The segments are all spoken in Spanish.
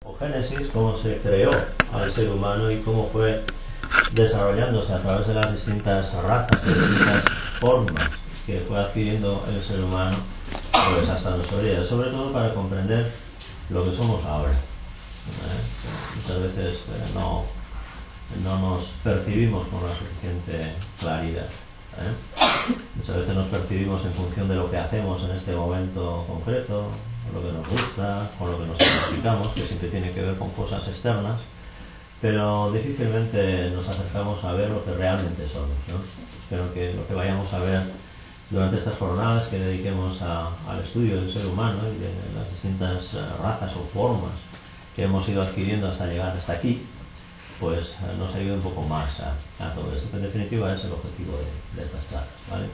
O Génesis, cómo se creó al ser humano y cómo fue desarrollándose a través de las distintas razas y distintas formas que fue adquiriendo el ser humano, pues hasta nuestro día, sobre todo para comprender lo que somos ahora. Muchas veces no nos percibimos con la suficiente claridad. Muchas veces nos percibimos en función de lo que hacemos en este momento concreto, con lo que nos gusta, con lo que nos identificamos, que siempre tiene que ver con cosas externas, pero difícilmente nos acercamos a ver lo que realmente somos, ¿no? Espero que lo que vayamos a ver durante estas jornadas que dediquemos al estudio del ser humano y de las distintas razas o formas que hemos ido adquiriendo hasta llegar hasta aquí, pues nos ayude un poco más a todo esto, que en definitiva es el objetivo de estas charlas, ¿vale?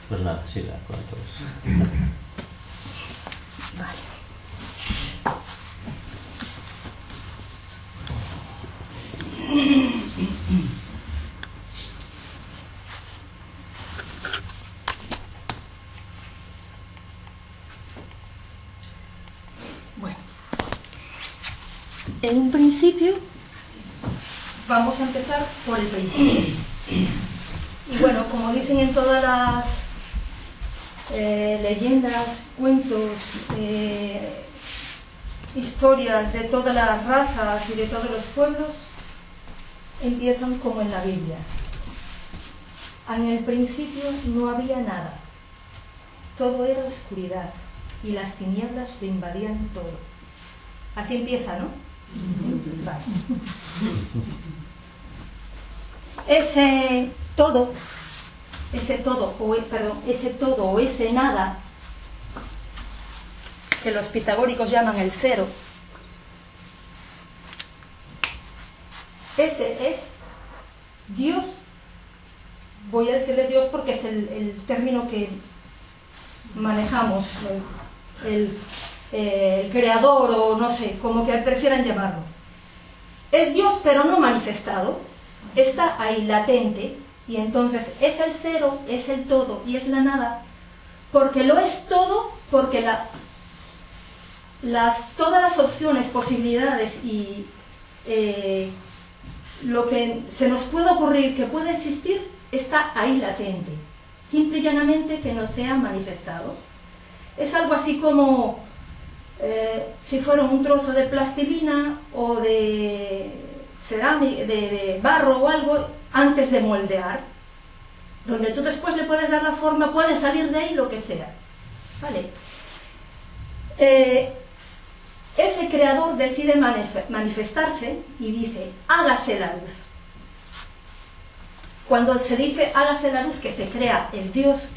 Pues nada, siga con todo eso. Vale. Bueno, en un principio vamos a empezar por el principio. Y bueno, como dicen en todas las leyendas, cuentos, historias de todas las razas y de todos los pueblos, empiezan como en la Biblia. En el principio no había nada, todo era oscuridad y las tinieblas lo invadían todo. Así empieza, ¿no? Vale. Ese todo o ese nada, que los pitagóricos llaman el cero, ese es Dios. Voy a decirle Dios porque es el término que manejamos, el creador, o no sé, como que prefieran llamarlo. Es Dios pero no manifestado, está ahí latente, y entonces es el cero, es el todo y es la nada, porque lo es todo, porque todas las opciones, posibilidades y lo que se nos puede ocurrir que puede existir está ahí latente, simple y llanamente que no sea manifestado. Es algo así como si fuera un trozo de plastilina o de cerámica, de barro o algo, antes de moldear, donde tú después le puedes dar la forma, puede salir de ahí lo que sea, ¿vale? Ese creador decide manifestarse y dice, hágase la luz. Cuando se dice hágase la luz, que se crea el Dios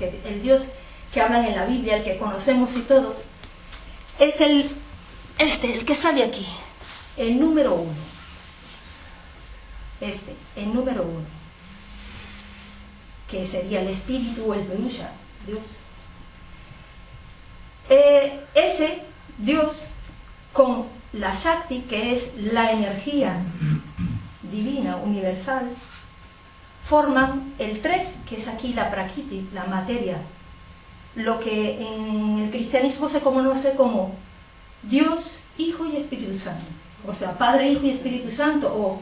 que hablan en la Biblia, el que conocemos y todo, es el que sale aquí, el número uno. El número uno, que sería el espíritu o el Purusha, Dios. Ese Dios con la Shakti, que es la energía divina, universal, forman el tres, que es aquí la Prakriti, la materia, lo que en el cristianismo se conoce como Dios, Hijo y Espíritu Santo, o sea, Padre, Hijo y Espíritu Santo, o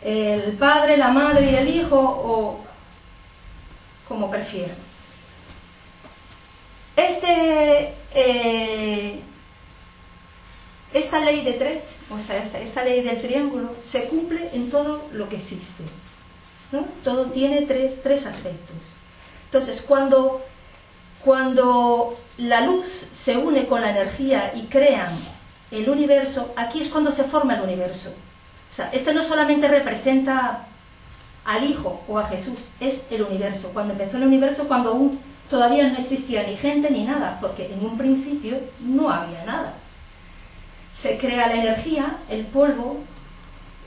el Padre, la Madre y el Hijo, o como prefieran. Esta ley de tres, o sea, esta ley del triángulo, se cumple en todo lo que existe, ¿no? Todo tiene tres aspectos. Entonces, cuando la luz se une con la energía y crean el universo, aquí es cuando se forma el universo. O sea, no solamente representa al Hijo o a Jesús, es el universo. Cuando empezó el universo, cuando aún todavía no existía ni gente ni nada, porque en un principio no había nada. Se crea la energía, el polvo,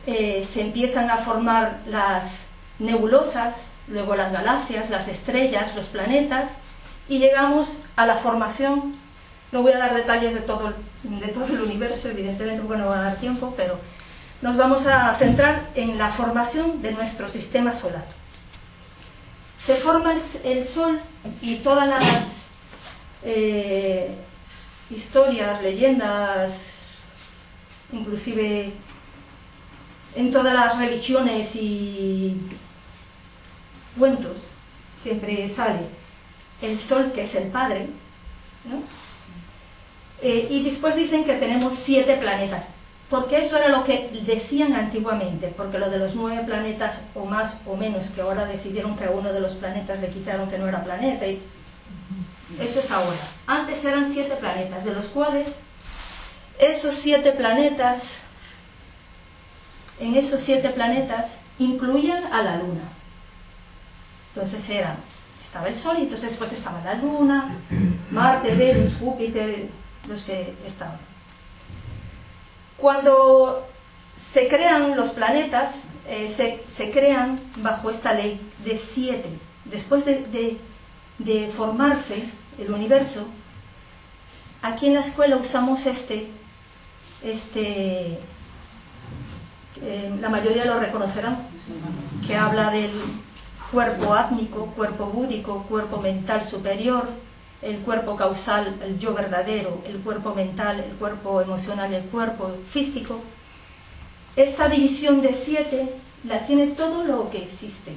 se empiezan a formar las nebulosas, luego las galaxias, las estrellas, los planetas, y llegamos a la formación. No voy a dar detalles de todo el universo, evidentemente, porque no va a dar tiempo, pero nos vamos a centrar en la formación de nuestro sistema solar. Se forma el Sol y todas las historias, leyendas, inclusive en todas las religiones y cuentos siempre sale el Sol, que es el Padre, ¿no? Y después dicen que tenemos 7 planetas, porque eso era lo que decían antiguamente, porque lo de los 9 planetas o más o menos, que ahora decidieron que a uno de los planetas le quitaron que no era planeta, y eso es ahora. Antes eran 7 planetas, de los cuales esos 7 planetas, en esos 7 planetas incluían a la Luna. Entonces estaba el Sol y entonces después estaba la Luna, Marte, Venus, Júpiter, los que estaban. Cuando se crean los planetas, se crean bajo esta ley de 7. Después de formarse el universo, aquí en la escuela usamos la mayoría lo reconocerán, que habla del cuerpo átmico, cuerpo búdico, cuerpo mental superior, el cuerpo causal, el yo verdadero, el cuerpo mental, el cuerpo emocional, el cuerpo físico. Esta división de 7 la tiene todo lo que existe.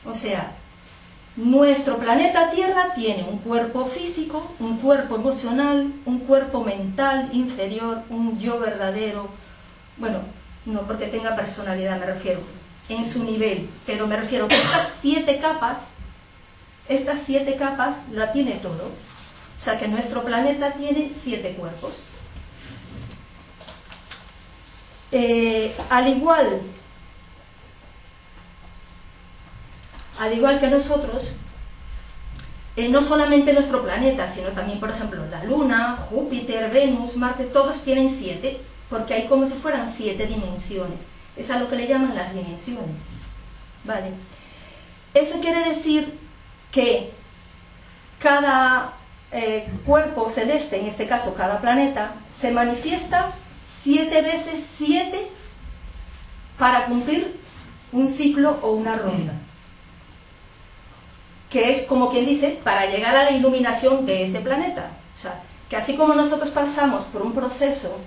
O sea, nuestro planeta Tierra tiene un cuerpo físico, un cuerpo emocional, un cuerpo mental inferior, un yo verdadero. Bueno, no porque tenga personalidad me refiero, en su nivel, pero me refiero que estas 7 capas la tiene todo. O sea que nuestro planeta tiene 7 cuerpos. Al igual que nosotros, no solamente nuestro planeta, sino también, por ejemplo, la Luna, Júpiter, Venus, Marte, todos tienen 7, porque hay como si fueran 7 dimensiones. Es a lo que le llaman las dimensiones. ¿Vale? Eso quiere decir que cada cuerpo celeste, en este caso cada planeta, se manifiesta 7 veces 7 para cumplir un ciclo o una ronda, que es como quien dice, para llegar a la iluminación de ese planeta. O sea, que así como nosotros pasamos por un proceso,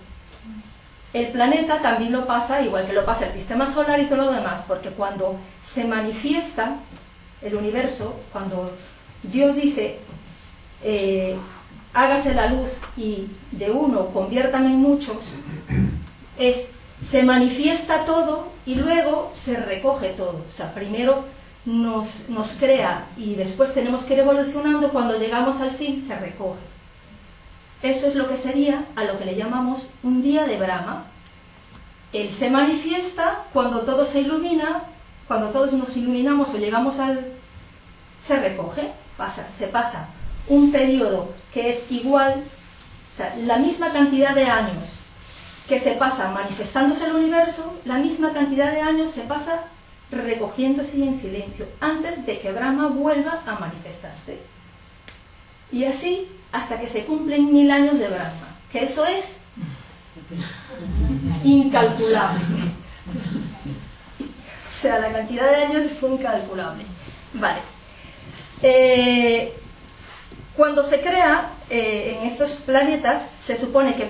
el planeta también lo pasa, igual que lo pasa el sistema solar y todo lo demás, porque cuando se manifiesta el universo, cuando Dios dice hágase la luz y de uno conviertan en muchos, se manifiesta todo y luego se recoge todo. O sea, primero nos crea y después tenemos que ir evolucionando. Cuando llegamos al fin se recoge. Eso es lo que sería a lo que le llamamos un día de Brahma. Él se manifiesta cuando todo se ilumina, cuando todos nos iluminamos o llegamos se recoge, se pasa un periodo que es igual, o sea, la misma cantidad de años que se pasa manifestándose el universo, la misma cantidad de años se pasa recogiéndose en silencio antes de que Brahma vuelva a manifestarse. Y así hasta que se cumplen 1000 años de Brahma, que eso es incalculable. O sea, la cantidad de años es incalculable. Vale. Cuando se crea en estos planetas, se supone que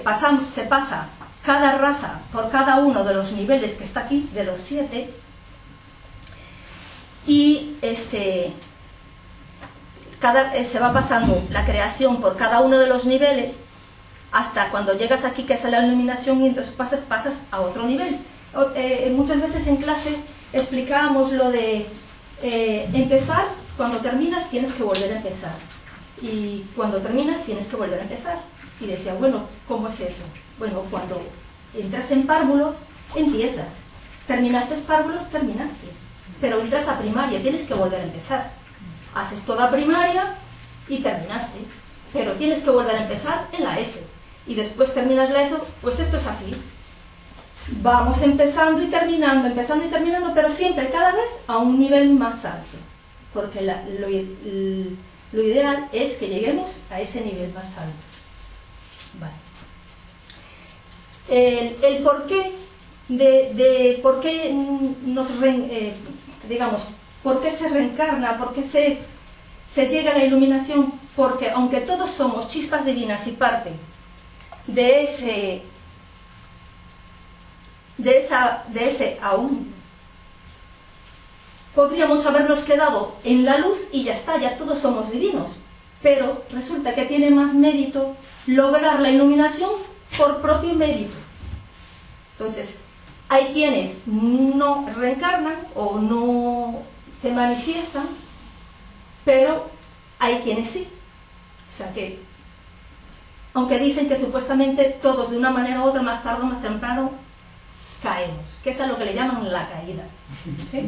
se pasa cada raza por cada uno de los niveles que está aquí, de los 7, y se va pasando la creación por cada uno de los niveles hasta cuando llegas aquí, que es la iluminación, y entonces pasas a otro nivel. Muchas veces en clase explicábamos lo de empezar, cuando terminas tienes que volver a empezar, y cuando terminas tienes que volver a empezar. Y decía, bueno, ¿cómo es eso? Bueno, cuando entras en párvulos, empiezas. Terminaste párvulos, terminaste. Pero entras a primaria, tienes que volver a empezar. Haces toda primaria y terminaste. Pero tienes que volver a empezar en la ESO. Y después terminas la ESO, pues esto es así. Vamos empezando y terminando, pero siempre, cada vez, a un nivel más alto. Porque lo ideal es que lleguemos a ese nivel más alto. Vale. El porqué por qué por qué se reencarna, por qué se llega a la iluminación, porque aunque todos somos chispas divinas y parte de de ese aún, podríamos habernos quedado en la luz y ya está, ya todos somos divinos. Pero resulta que tiene más mérito lograr la iluminación por propio mérito. Entonces, hay quienes no reencarnan o no se manifiestan, pero hay quienes sí. O sea que, aunque dicen que supuestamente todos de una manera u otra, más tarde o más temprano, caemos, que es a lo que le llaman la caída. ¿Sí?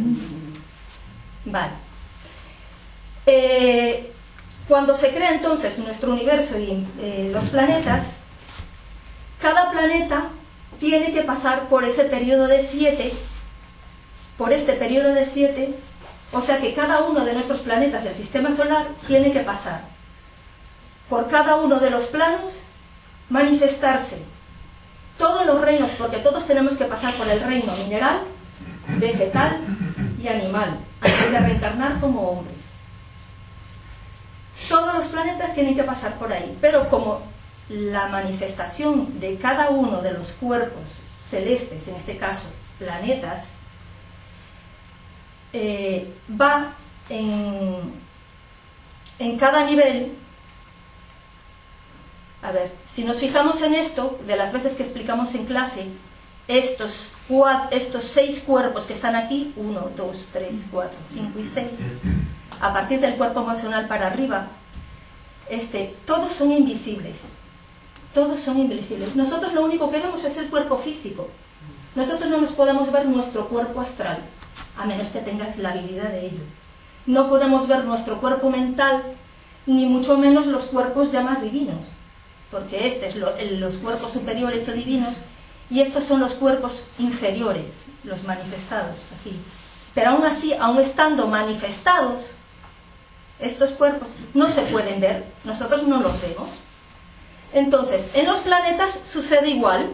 Vale. Cuando se crea entonces nuestro universo y los planetas, cada planeta tiene que pasar por ese periodo de 7, por este periodo de 7, o sea que cada uno de nuestros planetas del sistema solar tiene que pasar por cada uno de los planos, manifestarse todos los reinos, porque todos tenemos que pasar por el reino mineral, vegetal y animal, antes de reencarnar como hombres. Todos los planetas tienen que pasar por ahí, pero como la manifestación de cada uno de los cuerpos celestes, en este caso planetas, va en cada nivel. A ver, si nos fijamos en esto, de las veces que explicamos en clase, estos 6 cuerpos que están aquí, 1, 2, 3, 4, 5 y 6, a partir del cuerpo emocional para arriba, todos son invisibles. Todos son invisibles. Nosotros lo único que vemos es el cuerpo físico. Nosotros no nos podemos ver nuestro cuerpo astral, a menos que tengas la habilidad de ello. No podemos ver nuestro cuerpo mental, ni mucho menos los cuerpos ya más divinos, porque los cuerpos superiores o divinos, y estos son los cuerpos inferiores, los manifestados aquí. Pero aún así, aún estando manifestados, estos cuerpos no se pueden ver, nosotros no los vemos. Entonces, en los planetas sucede igual,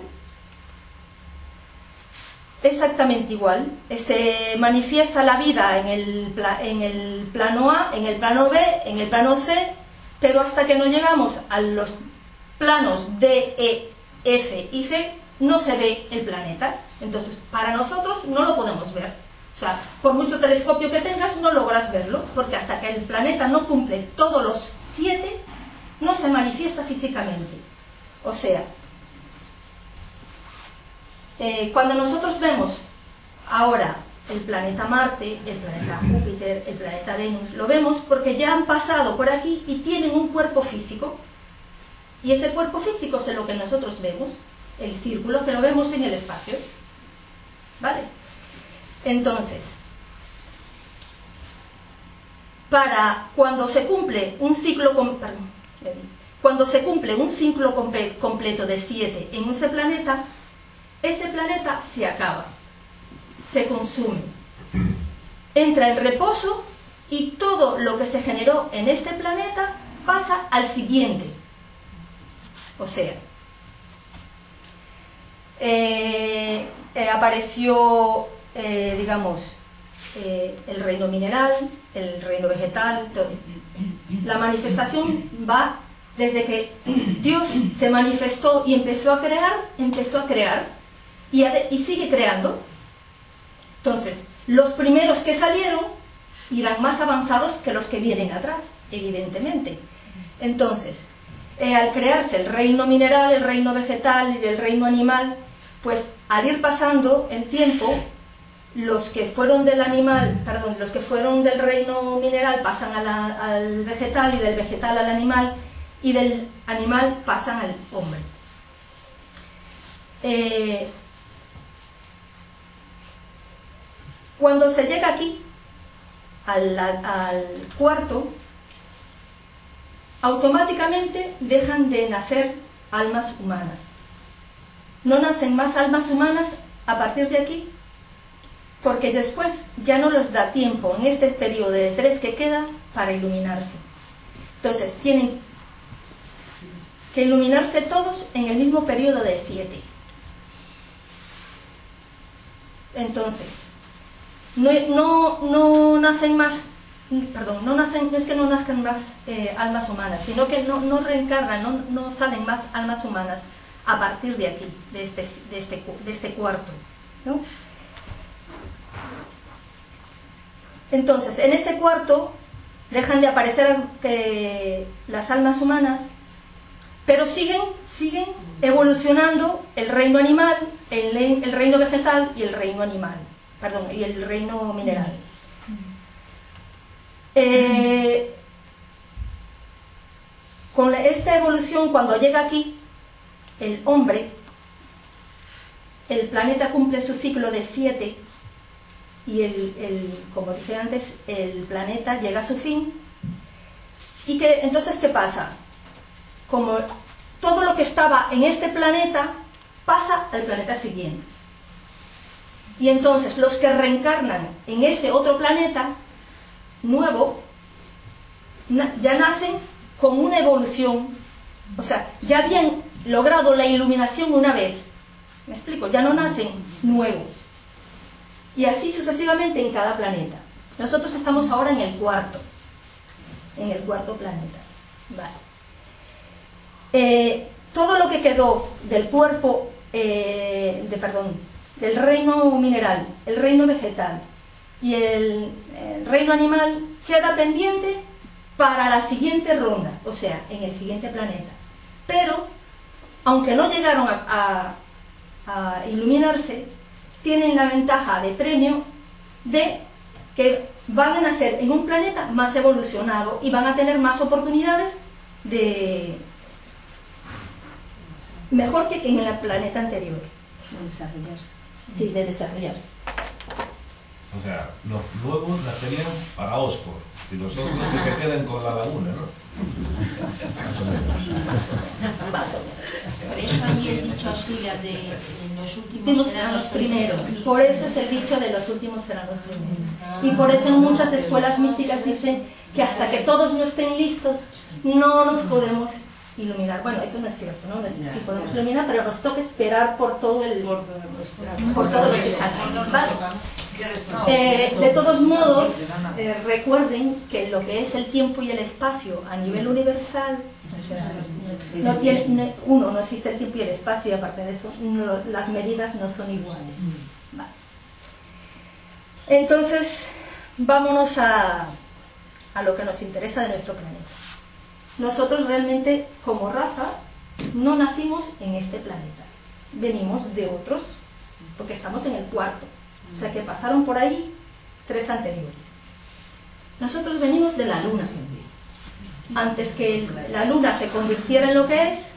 exactamente igual. Se manifiesta la vida en el plano A, en el plano B, en el plano C, pero hasta que no llegamos a los planos D, E, F y G, no se ve el planeta. Entonces, para nosotros no lo podemos ver. O sea, por mucho telescopio que tengas, no logras verlo, porque hasta que el planeta no cumple todos los 7, no se manifiesta físicamente. O sea, cuando nosotros vemos ahora el planeta Marte, el planeta Júpiter, el planeta Venus, lo vemos porque ya han pasado por aquí y tienen un cuerpo físico. Y ese cuerpo físico es lo que nosotros vemos, el círculo que lo vemos en el espacio. ¿Vale? Entonces, para cuando se cumple un ciclo completo de 7 en ese planeta se acaba, se consume, entra en reposo y todo lo que se generó en este planeta pasa al siguiente. O sea, apareció, digamos, el reino mineral, el reino vegetal, todo. La manifestación va desde que Dios se manifestó y empezó a crear y sigue creando. Entonces, los primeros que salieron irán más avanzados que los que vienen atrás, evidentemente. Entonces, al crearse el reino mineral, el reino vegetal y el reino animal, pues al ir pasando el tiempo, los que fueron del reino mineral pasan al vegetal, y del vegetal al animal, y del animal pasan al hombre. Cuando se llega aquí, al cuarto, automáticamente dejan de nacer almas humanas. No nacen más almas humanas a partir de aquí, porque después ya no les da tiempo en este periodo de 3 que queda para iluminarse. Entonces tienen que iluminarse todos en el mismo periodo de 7. Entonces, no nacen más, no es que no nazcan más almas humanas, sino que no reencarnan, no salen más almas humanas a partir de aquí, de este cuarto. ¿no? Entonces, en este cuarto dejan de aparecer las almas humanas, pero siguen evolucionando el reino animal, el reino vegetal y el reino animal, perdón, y el reino mineral. Con esta evolución, cuando llega aquí el hombre, el planeta cumple su ciclo de 7 y como dije antes, el planeta llega a su fin. Y entonces, ¿qué pasa? Como todo lo que estaba en este planeta pasa al planeta siguiente. Y entonces los que reencarnan en ese otro planeta nuevo ya nacen con una evolución, o sea, ya habían logrado la iluminación una vez. ¿Me explico? Ya no nacen nuevos. Y así sucesivamente en cada planeta. Nosotros estamos ahora en el cuarto planeta. Vale. Todo lo que quedó del cuerpo, del reino mineral, el reino vegetal y el reino animal queda pendiente para la siguiente ronda, o sea, en el siguiente planeta. Pero, aunque no llegaron a iluminarse, tienen la ventaja de premio de que van a nacer en un planeta más evolucionado y van a tener más oportunidades de mejor que en el planeta anterior. De desarrollarse. Sí, de desarrollarse. O sea, los nuevos nacerían para Oxford y los otros que se queden con la laguna, ¿no? Más o menos. Por eso hay el dicho así, de los últimos serán los primeros. Por eso es el dicho de los últimos serán los primeros. Y por eso en muchas escuelas místicas dicen que hasta que todos no estén listos, no nos podemos iluminar. Bueno, eso no es cierto, ¿no? Sí podemos iluminar, pero nos toca esperar por todo lo que falta. ¿Vale? De todos modos, recuerden que lo que es el tiempo y el espacio a nivel universal, no existe el tiempo y el espacio, y aparte de eso, las medidas no son iguales. Vale. Entonces, vámonos a lo que nos interesa de nuestro planeta. Nosotros realmente, como raza, no nacimos en este planeta. Venimos de otros, porque estamos en el cuarto. O sea que pasaron por ahí 3 anteriores. Nosotros venimos de la Luna. Antes que la Luna se convirtiera en lo que es,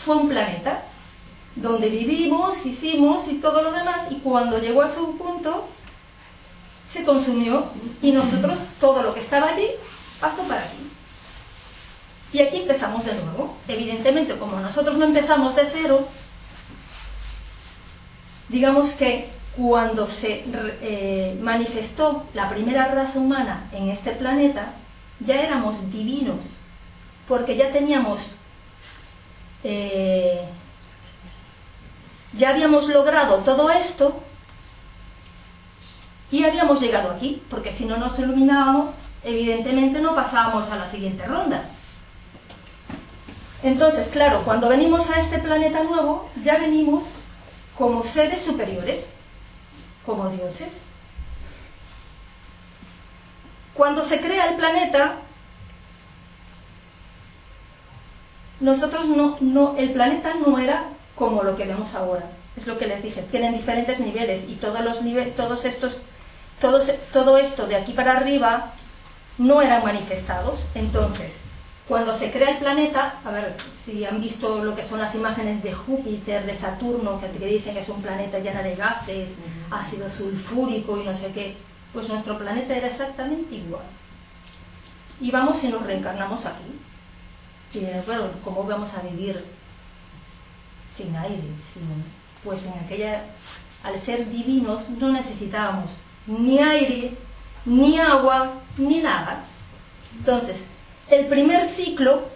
fue un planeta donde vivimos, hicimos y todo lo demás, y cuando llegó a su punto, se consumió, y nosotros, todo lo que estaba allí, pasó para aquí. Y aquí empezamos de nuevo. Evidentemente, como nosotros no empezamos de cero, digamos que cuando se manifestó la primera raza humana en este planeta, ya éramos divinos, porque ya teníamos, ya habíamos logrado todo esto y habíamos llegado aquí, porque si no nos iluminábamos, evidentemente no pasábamos a la siguiente ronda. Entonces, claro, cuando venimos a este planeta nuevo, ya venimos como seres superiores, como dioses. Cuando se crea el planeta, nosotros el planeta no era como lo que vemos ahora. Es lo que les dije, tienen diferentes niveles, y todo esto de aquí para arriba no eran manifestados. Entonces, cuando se crea el planeta, a ver si han visto lo que son las imágenes de Júpiter, de Saturno, que dicen que es un planeta lleno de gases, ácido sulfúrico y no sé qué, pues nuestro planeta era exactamente igual. Y vamos y nos reencarnamos aquí. Y bueno, ¿cómo vamos a vivir sin aire? Pues en aquella, al ser divinos, no necesitábamos ni aire, ni agua, ni nada. Entonces, el primer ciclo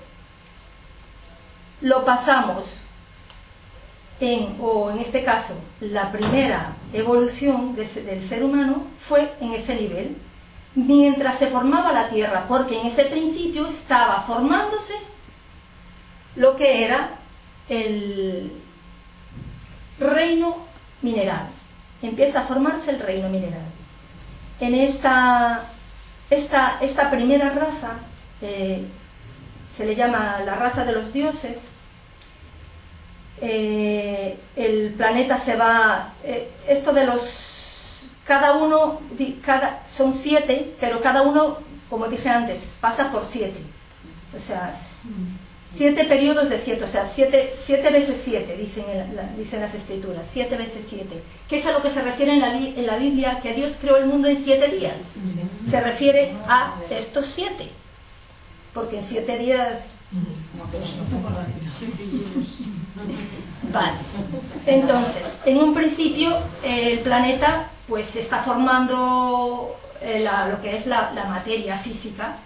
lo pasamos en este caso, la primera evolución del ser humano fue en ese nivel, mientras se formaba la Tierra, porque en ese principio estaba formándose lo que era el reino mineral, empieza a formarse el reino mineral. En esta primera raza se le llama la raza de los dioses. El planeta se va, esto de los, son 7, pero cada uno, como dije antes, pasa por 7, o sea, 7 periodos de 7, o sea, 7 veces 7, dicen las escrituras, 7 veces 7, que es a lo que se refiere en la Biblia, que Dios creó el mundo en 7 días, se refiere a estos 7, porque en 7 días... Vale. Entonces, en un principio el planeta pues se está formando lo que es la materia física,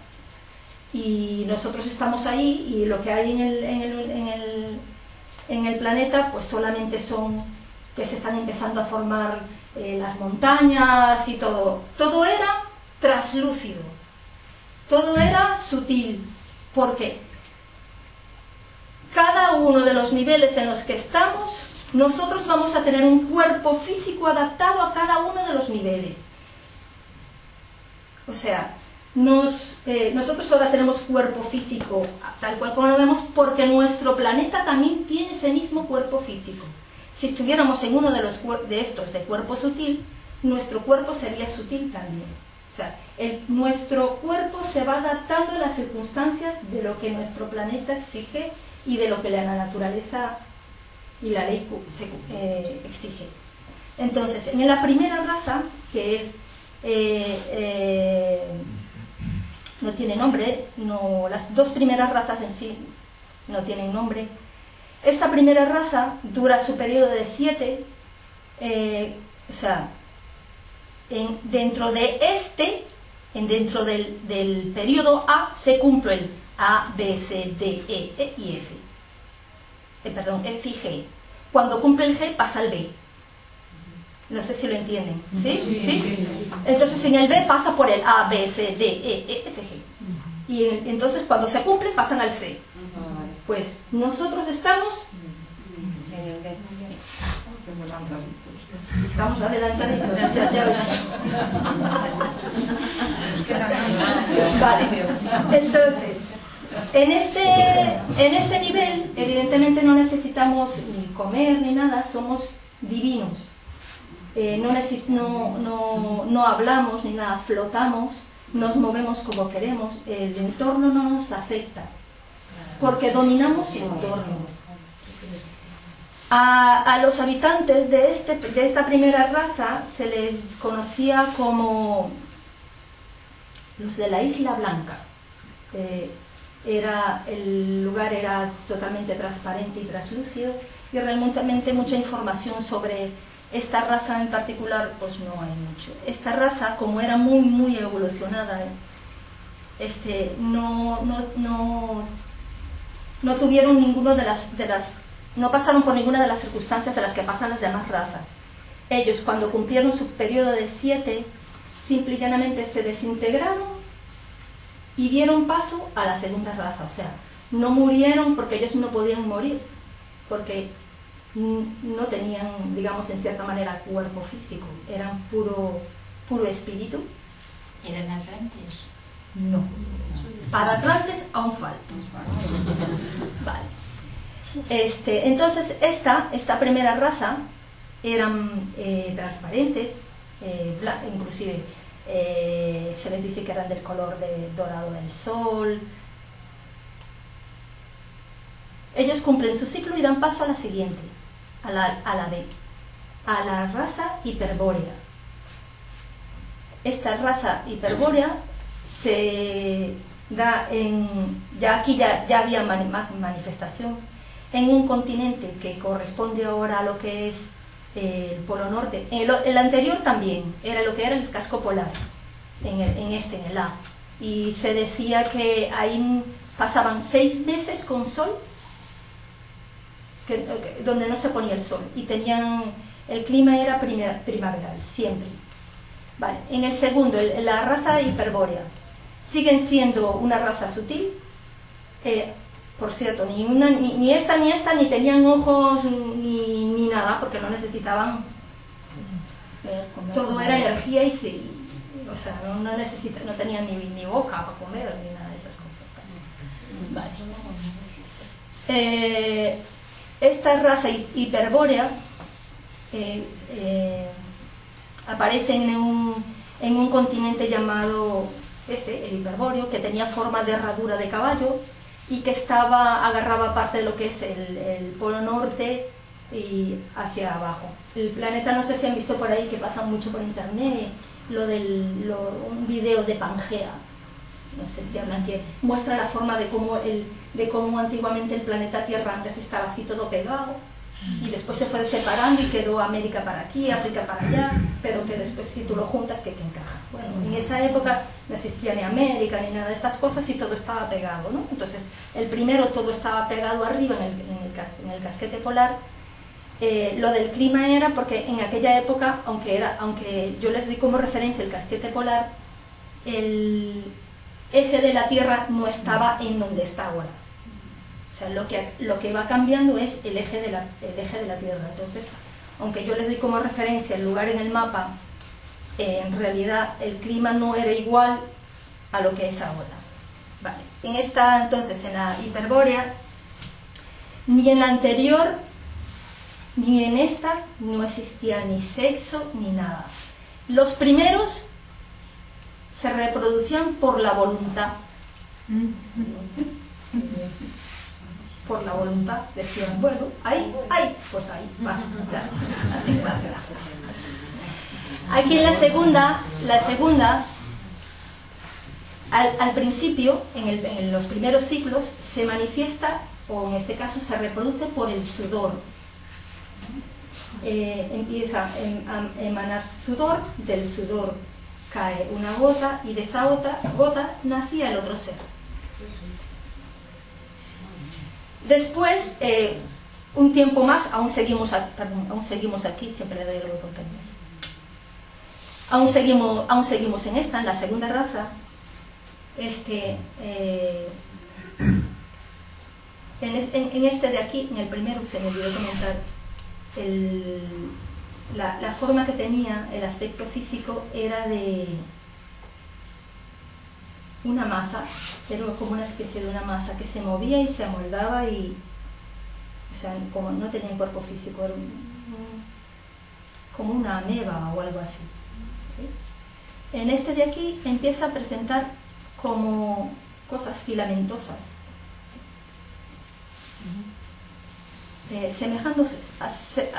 y nosotros estamos ahí, y lo que hay en el planeta pues solamente son que se están empezando a formar las montañas y todo era traslúcido, todo era sutil, porque cada uno de los niveles en los que estamos, nosotros vamos a tener un cuerpo físico adaptado a cada uno de los niveles. O sea, nosotros ahora tenemos cuerpo físico tal cual como lo vemos, porque nuestro planeta también tiene ese mismo cuerpo físico. Si estuviéramos en uno de estos de cuerpo sutil, nuestro cuerpo sería sutil también. O sea, nuestro cuerpo se va adaptando a las circunstancias de lo que nuestro planeta exige y de lo que la naturaleza y la ley exige. Entonces, en la primera raza, que es no tiene nombre, las dos primeras razas en sí no tienen nombre. Esta primera raza dura su periodo de 7, o sea, dentro del periodo A se cumple el A, B, C, D, E y F. Perdón, F y G. Cuando cumple el G pasa al B. No sé si lo entienden. ¿Sí? ¿Sí? Entonces en el B pasa por el A, B, C, D, E, F, G. Y entonces cuando se cumple pasan al C. Pues nosotros estamos adelantaditos. Vale. Entonces, en este nivel, evidentemente no necesitamos ni comer ni nada, somos divinos. No hablamos ni nada, flotamos, nos movemos como queremos, el entorno no nos afecta, porque dominamos el entorno. A los habitantes de esta primera raza se les conocía como los de la Isla Blanca. El lugar era totalmente transparente y translúcido, y realmente mucha información sobre esta raza en particular pues no hay mucho. Esta raza, como era muy muy evolucionada, no tuvieron no pasaron por ninguna de las circunstancias de las que pasan las demás razas. Ellos, cuando cumplieron su periodo de 7, simple y llanamente se desintegraron y dieron paso a la segunda raza. O sea, no murieron porque ellos no podían morir, porque no tenían, digamos, en cierta manera cuerpo físico, eran puro espíritu. ¿Eran atlantes? No. Para atlantes aún falta. Vale. Entonces esta primera raza eran transparentes, inclusive se les dice que eran del color dorado del sol. Ellos cumplen su ciclo y dan paso a la siguiente, a la B, a la raza hiperbórea. Esta raza hiperbórea se da ya había más manifestación en un continente que corresponde ahora a lo que es el Polo Norte. El anterior también era lo que era el casco polar, en el A. Y se decía que ahí pasaban 6 meses con sol, donde no se ponía el sol, y el clima era primaveral, siempre. Vale. En el segundo, la raza hiperbórea, siguen siendo una raza sutil. Por cierto, ni esta ni tenían ojos ni nada, porque no necesitaban comer. Todo era energía y sí, o sea, no tenían ni boca para comer ni nada de esas cosas. Vale. Esta raza hiperbórea aparece en un continente llamado el hiperbóreo, que tenía forma de herradura de caballo y que agarraba parte de lo que es el polo norte y hacia abajo. El planeta, no sé si han visto por ahí, que pasa mucho por internet, un video de Pangea, no sé si hablan, que muestra la forma de cómo antiguamente el planeta Tierra antes estaba así todo pegado y después se fue separando y quedó América para aquí, África para allá, pero que después si tú lo juntas que encaja. Bueno, en esa época no existía ni América ni nada de estas cosas y todo estaba pegado, ¿no? Entonces el primero todo estaba pegado arriba en el casquete polar. Lo del clima era porque en aquella época, aunque yo les doy como referencia el casquete polar, el eje de la Tierra no estaba en donde está ahora. O sea, lo que va cambiando es el eje de la Tierra. Entonces, aunque yo les doy como referencia el lugar en el mapa, en realidad el clima no era igual a lo que es ahora. Vale. Entonces, en la hiperbórea, ni en la anterior ni en esta no existía ni sexo ni nada. Los primeros se reproducían por la voluntad. Por la voluntad, decían, bueno, ahí, pues ahí, vas, así pasa. Aquí en la segunda, al principio, en los primeros ciclos, se manifiesta, o en este caso se reproduce por el sudor. Empieza a emanar sudor, del sudor cae una gota y de esa gota nacía el otro ser. Después, un tiempo más, aún seguimos aquí, siempre le doy el botón que no es. Aún seguimos en la segunda raza. En este de aquí, en el primero, se me olvidó comentar, la forma que tenía, el aspecto físico era de una masa, era como una especie de una masa que se movía y se amoldaba y, o sea, como no tenía un cuerpo físico, era como una ameba o algo así, ¿sí? En este de aquí empieza a presentar como cosas filamentosas,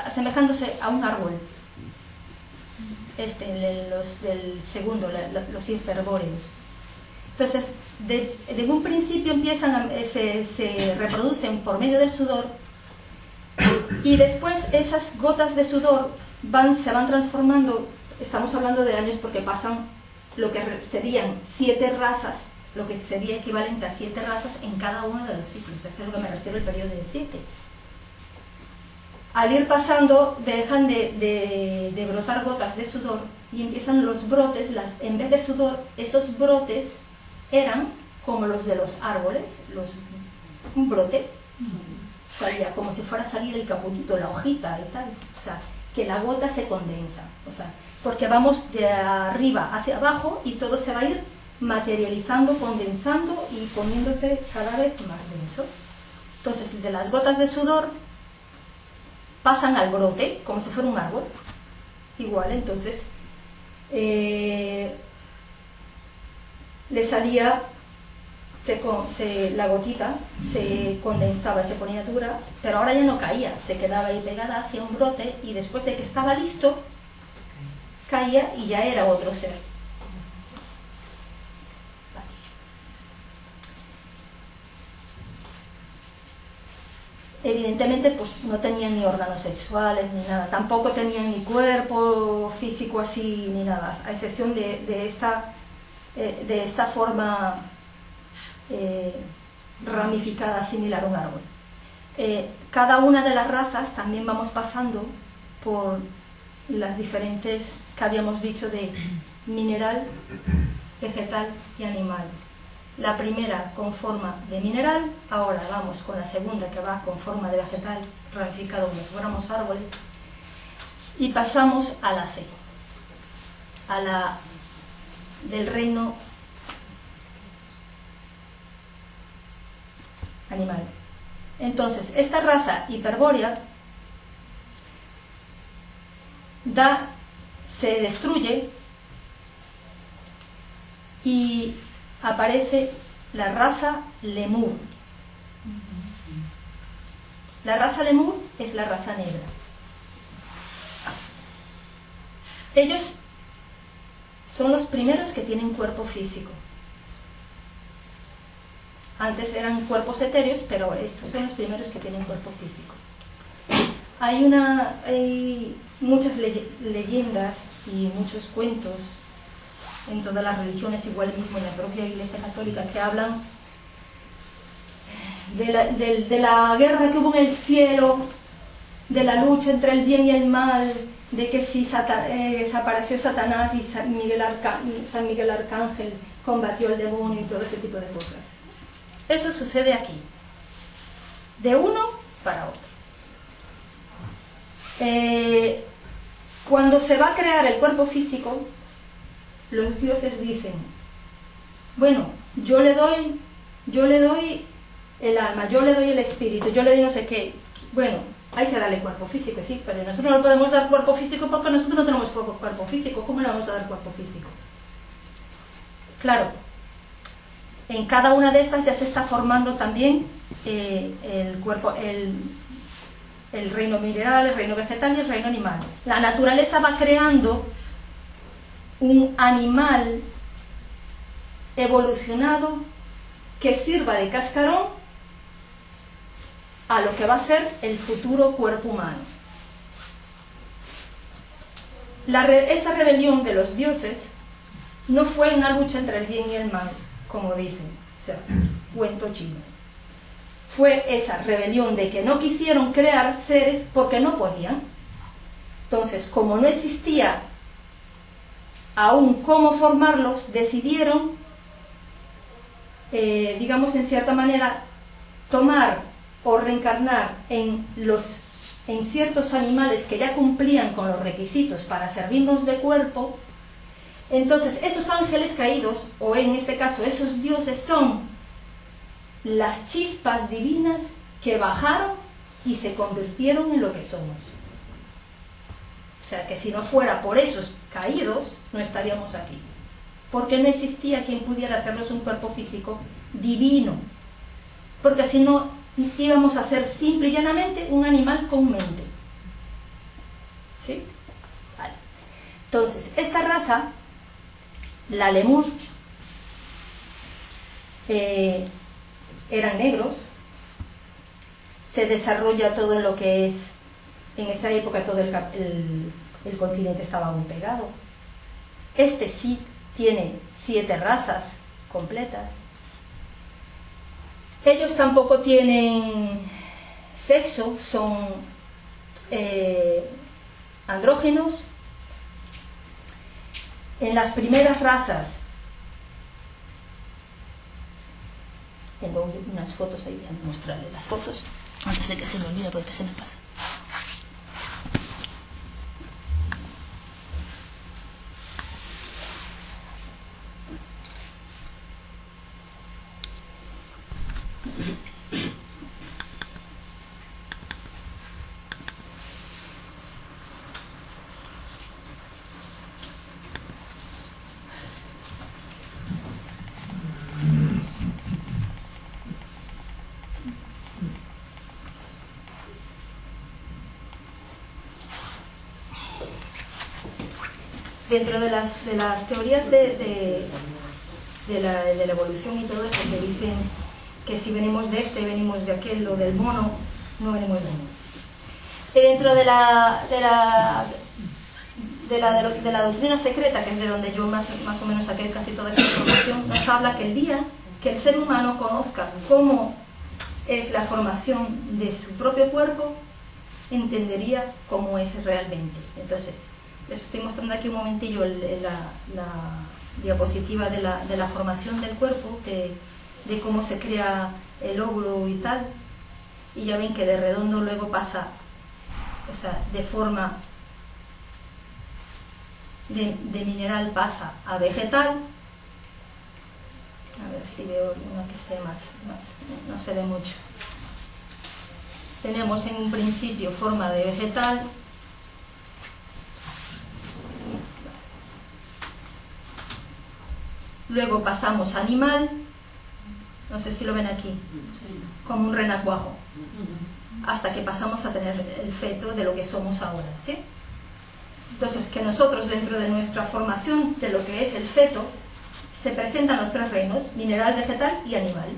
asemejándose a un árbol. Los del segundo, los hiperbóreos. Entonces, de un principio se reproducen por medio del sudor y después esas gotas de sudor se van transformando. Estamos hablando de años porque pasan lo que serían 7 razas, lo que sería equivalente a 7 razas en cada uno de los ciclos. Eso es a lo que me refiero el periodo de 7. Al ir pasando, dejan de brotar gotas de sudor y empiezan los brotes. En vez de sudor, esos brotes eran como los de los árboles, un brote, salía como si fuera a salir el caputito, la hojita y tal, o sea, que la gota se condensa, o sea, porque vamos de arriba hacia abajo y todo se va a ir materializando, condensando y poniéndose cada vez más denso. Entonces, de las gotas de sudor pasan al brote, como si fuera un árbol, igual, entonces le salía, la gotita se condensaba, se ponía dura, pero ahora ya no caía, se quedaba ahí pegada hacia un brote y después de que estaba listo, caía y ya era otro ser. Evidentemente pues no tenían ni órganos sexuales ni nada, tampoco tenían ni cuerpo físico así ni nada, a excepción de esta forma ramificada similar a un árbol. Cada una de las razas también vamos pasando por las diferentes que habíamos dicho de mineral, vegetal y animal. La primera con forma de mineral, ahora vamos con la segunda que va con forma de vegetal, ramificado como si fuéramos árboles, y pasamos a la C. a la del reino animal. Entonces, esta raza hiperbórea se destruye y aparece la raza lemur. La raza lemur es la raza negra. Ellos son los primeros que tienen cuerpo físico. Antes eran cuerpos etéreos, pero estos son los primeros que tienen cuerpo físico. Hay muchas leyendas y muchos cuentos en todas las religiones, igual mismo en la propia Iglesia Católica, que hablan de la guerra que hubo en el cielo, de la lucha entre el bien y el mal, de que si desapareció Satanás y San Miguel Arcángel combatió al demonio y todo ese tipo de cosas. Eso sucede aquí, de uno para otro. Cuando se va a crear el cuerpo físico, los dioses dicen, bueno, yo le doy el alma, yo le doy el espíritu, yo le doy no sé qué. Bueno, hay que darle cuerpo físico, sí, pero nosotros no podemos dar cuerpo físico porque nosotros no tenemos cuerpo físico. ¿Cómo le vamos a dar cuerpo físico? Claro, en cada una de estas ya se está formando también el cuerpo, el reino mineral, el reino vegetal y el reino animal. La naturaleza va creando un animal evolucionado que sirva de cascarón a lo que va a ser el futuro cuerpo humano. Esa rebelión de los dioses no fue una lucha entre el bien y el mal, como dicen, o sea, cuento chino. Fue esa rebelión de que no quisieron crear seres porque no podían. Entonces, como no existía aún cómo formarlos, decidieron, digamos en cierta manera, tomar o reencarnar en ciertos animales que ya cumplían con los requisitos para servirnos de cuerpo. Entonces esos ángeles caídos, o en este caso esos dioses, son las chispas divinas que bajaron y se convirtieron en lo que somos. O sea que si no fuera por esos caídos, no estaríamos aquí, porque no existía quien pudiera hacernos un cuerpo físico divino, porque si no íbamos a ser simple y llanamente un animal con mente. ¿Sí? Vale. Entonces, esta raza, la lemur, eran negros. Se desarrolla todo lo que es, en esa época todo el continente estaba aún pegado. Este sí tiene 7 razas completas. Ellos tampoco tienen sexo, son andrógenos. En las primeras razas, tengo unas fotos ahí, voy a mostrarle las fotos antes de que se me olvide porque se me pasa. Dentro de las teorías de la evolución y todo eso, que dicen que si venimos de este, venimos de aquel o del mono, no venimos del mono. Y dentro de la doctrina secreta, que es de donde yo más o menos saqué casi toda esta información, nos habla que el día que el ser humano conozca cómo es la formación de su propio cuerpo, entendería cómo es realmente. Entonces, les estoy mostrando aquí un momentillo la diapositiva de la formación del cuerpo, de cómo se crea el óvulo y tal, y ya ven que de redondo luego pasa, o sea, de forma de mineral pasa a vegetal. A ver si veo una que esté más, no se ve mucho. Tenemos en un principio forma de vegetal. Luego pasamos a animal. No sé si lo ven aquí. Como un renacuajo. Hasta que pasamos a tener el feto de lo que somos ahora, ¿sí? Entonces, que nosotros dentro de nuestra formación de lo que es el feto, se presentan los tres reinos, mineral, vegetal y animal.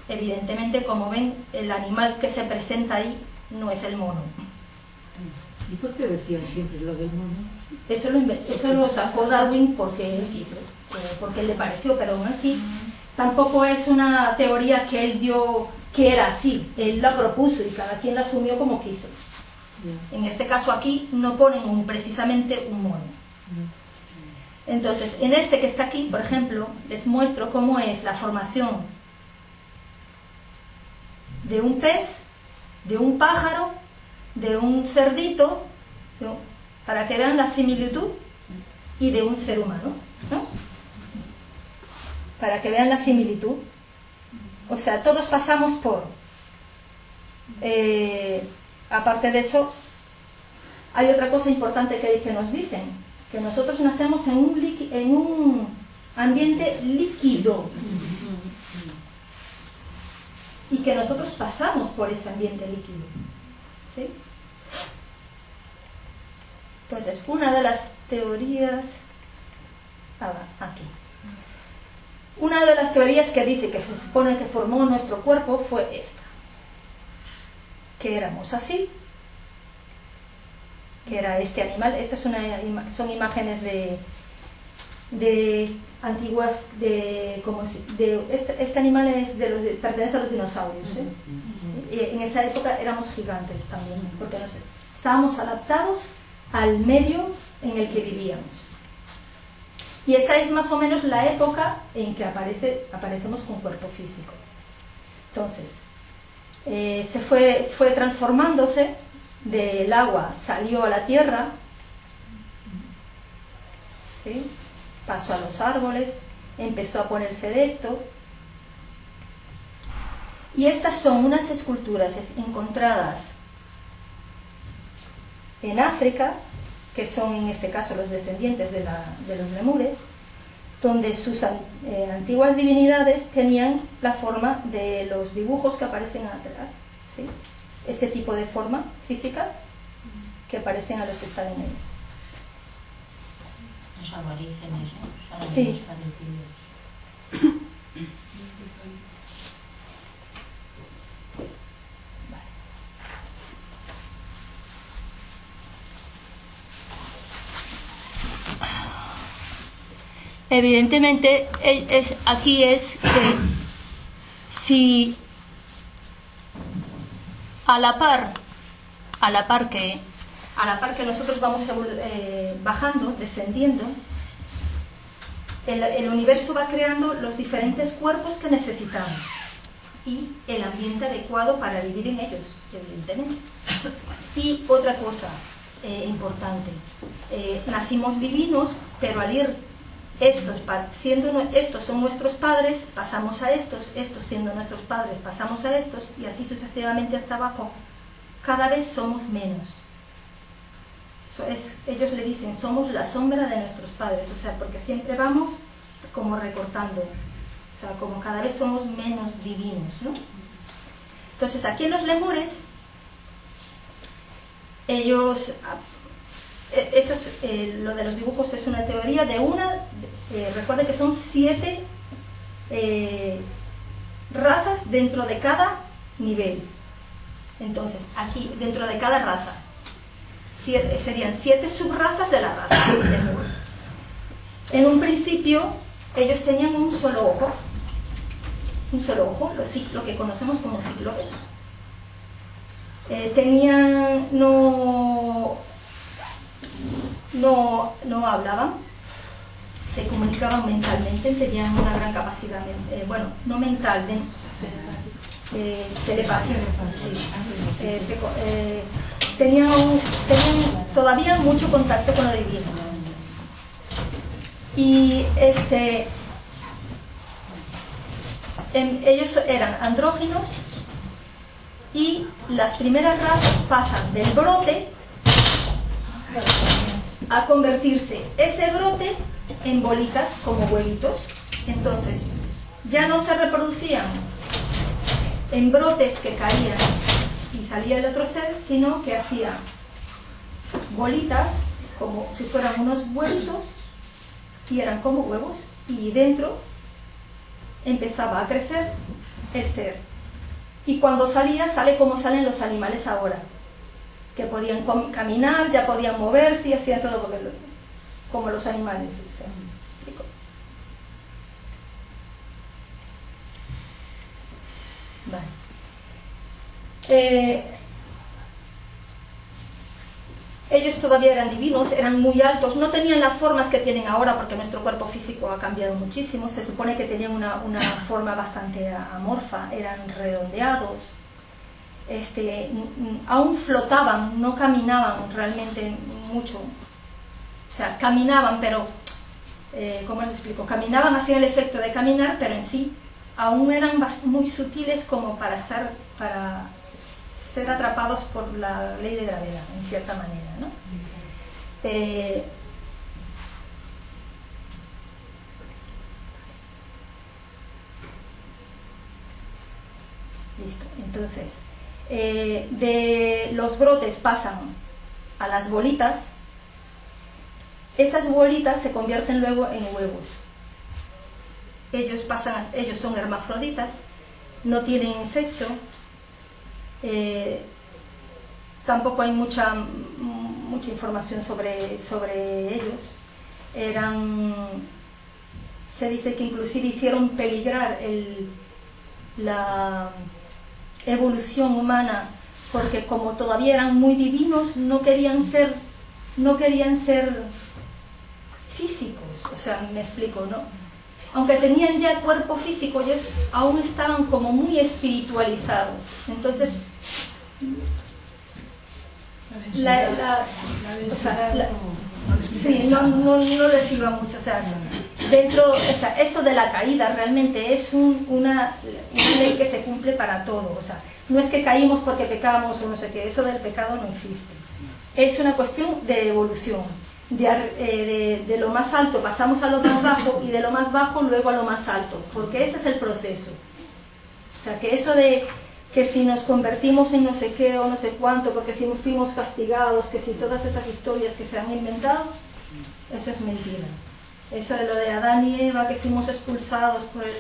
Evidentemente, como ven, el animal que se presenta ahí no es el mono. ¿Y por qué decían siempre lo del mono? Eso lo sacó Darwin porque él quiso, porque le pareció, pero aún así tampoco es una teoría que él dio que era así. Él la propuso y cada quien la asumió como quiso. En este caso aquí no ponen precisamente un mono. Entonces, en este que está aquí, por ejemplo, les muestro cómo es la formación de un pez, de un pájaro, de un cerdito, para que vean la similitud, y de un ser humano, ¿no? Para que vean la similitud. O sea, todos pasamos por... aparte de eso, hay otra cosa importante que nos dicen, que nosotros nacemos en un ambiente líquido y que nosotros pasamos por ese ambiente líquido, ¿sí? Entonces, una de las teorías... aquí. Una de las teorías que dice que se supone que formó nuestro cuerpo fue esta. Que éramos así, que era este animal. Estas son imágenes de antiguas, este animal es pertenece a los dinosaurios, ¿eh? Y en esa época éramos gigantes también, porque estábamos adaptados al medio en el que vivíamos. Y esta es más o menos la época en que aparecemos con cuerpo físico. Entonces, se fue transformándose, del agua salió a la tierra, ¿sí? Pasó a los árboles, empezó a ponerse erecto. Y estas son unas esculturas encontradas en África, que son en este caso los descendientes de los lemures, donde sus antiguas divinidades tenían la forma de los dibujos que aparecen atrás, ¿sí? Este tipo de forma física que aparecen a los que están en él. Los aborígenes, ¿no? Son Sí. parecidos. Evidentemente, aquí es que si a la par que nosotros vamos bajando, descendiendo, el universo va creando los diferentes cuerpos que necesitamos y el ambiente adecuado para vivir en ellos, evidentemente. Y otra cosa importante, nacimos divinos, pero al ir estos son nuestros padres, pasamos a estos siendo nuestros padres, pasamos a estos, y así sucesivamente hasta abajo. Cada vez somos menos. Ellos le dicen, somos la sombra de nuestros padres, o sea, porque siempre vamos como recortando, o sea, como cada vez somos menos divinos, ¿no? Entonces, aquí en los lemures, ellos... lo de los dibujos es una teoría de recuerde que son 7 razas dentro de cada nivel. Entonces, aquí, dentro de cada raza, serían 7 subrazas de la raza. En un principio, ellos tenían un solo ojo, lo que conocemos como cíclopes. No hablaban, se comunicaban mentalmente, tenían una gran capacidad, no mental, telepática. Tenían todavía mucho contacto con lo divino. Y ellos eran andróginos, y las primeras razas pasan del brote a convertirse ese brote en bolitas como huevitos. Entonces ya no se reproducían en brotes que caían y salía el otro ser, sino que hacían bolitas como si fueran unos huevitos, y eran como huevos, y dentro empezaba a crecer el ser. Y cuando salía, sale como salen los animales ahora, que podían caminar, ya podían moverse y hacían todo como los animales. O sea, ¿me explico? Vale. Ellos todavía eran divinos, eran muy altos, no tenían las formas que tienen ahora, porque nuestro cuerpo físico ha cambiado muchísimo. Se supone que tenían una forma bastante amorfa, eran redondeados, aún flotaban, no caminaban realmente mucho. O sea, caminaban, pero ¿cómo les explico? Caminaban, hacían el efecto de caminar, pero en sí aún eran muy sutiles como para ser atrapados por la ley de gravedad, en cierta manera, ¿no? Listo. Entonces, de los brotes pasan a las bolitas. Esas bolitas se convierten luego en huevos. Ellos son hermafroditas, no tienen sexo. Tampoco hay mucha información sobre ellos. Se dice que inclusive hicieron peligrar la evolución humana, porque como todavía eran muy divinos, no querían ser físicos. O sea, me explico, ¿no? Aunque tenían ya cuerpo físico, ellos aún estaban como muy espiritualizados. Entonces, no les iba mucho. O sea, esto de la caída realmente es una ley que se cumple para todo. O sea, no es que caímos porque pecamos o no sé qué, eso del pecado no existe. Es una cuestión de evolución. De lo más alto pasamos a lo más bajo, y de lo más bajo luego a lo más alto, porque ese es el proceso. O sea, que eso de que si nos convertimos en no sé qué o no sé cuánto, porque si fuimos castigados, que si todas esas historias que se han inventado, eso es mentira. Eso de lo de Adán y Eva, que fuimos expulsados por el...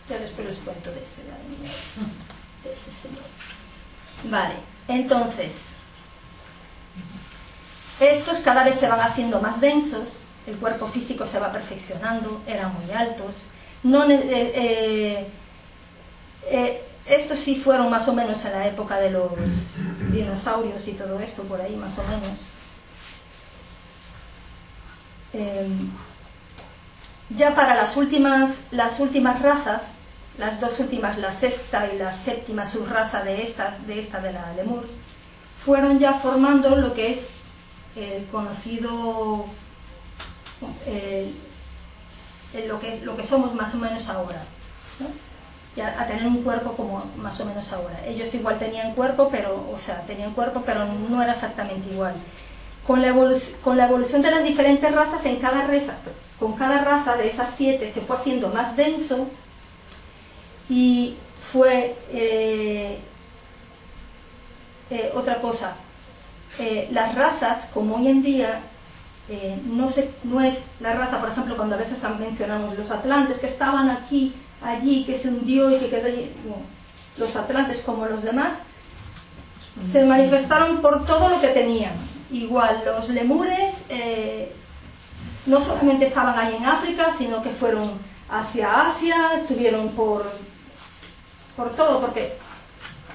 Ya después les cuento de ese Adán y Eva, de ese señor. Vale, entonces estos cada vez se van haciendo más densos, el cuerpo físico se va perfeccionando, eran muy altos. Estos sí fueron más o menos en la época de los dinosaurios y todo esto, por ahí más o menos. Ya para las últimas razas, las dos últimas, la sexta y la séptima subraza de esta de la Lemur, fueron ya formando lo que es el conocido, lo que somos más o menos ahora, ¿no? Ya a tener un cuerpo como más o menos ahora. Ellos igual tenían cuerpo, pero no era exactamente igual. Con la evolución de las diferentes razas, con cada raza de esas 7 se fue haciendo más denso, y fue otra cosa. Las razas, como hoy en día, no es la raza, por ejemplo, cuando a veces mencionamos los atlantes que estaban aquí, allí, que se hundió y que quedó allí. No. Los atlantes, como los demás, se manifestaron por todo lo que tenían. Igual los lemures no solamente estaban ahí en África, sino que fueron hacia Asia, estuvieron por todo, porque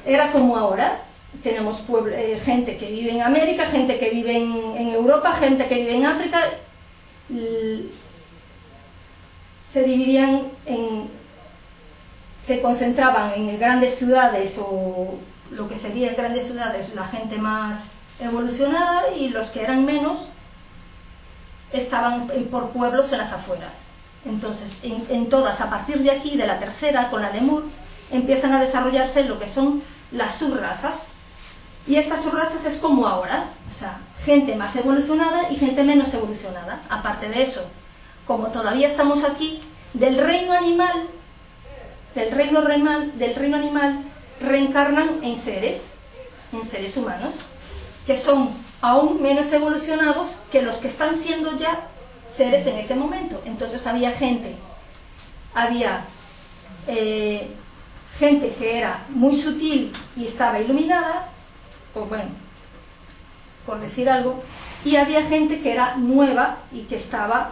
era como ahora. Tenemos gente que vive en América, gente que vive en Europa, gente que vive en África. Se dividían se concentraban en grandes ciudades, o lo que serían grandes ciudades, la gente más evolucionada, y los que eran menos estaban por pueblos en las afueras. Entonces, en todas, a partir de aquí, de la tercera, con la lemur, empiezan a desarrollarse lo que son las subrazas. Y estas subrazas es como ahora, o sea, gente más evolucionada y gente menos evolucionada. Aparte de eso, como todavía estamos aquí, del reino animal reencarnan en seres humanos, que son aún menos evolucionados que los que están siendo ya seres en ese momento. Entonces había gente que era muy sutil y estaba iluminada, o bueno, por decir algo, y había gente que era nueva y que estaba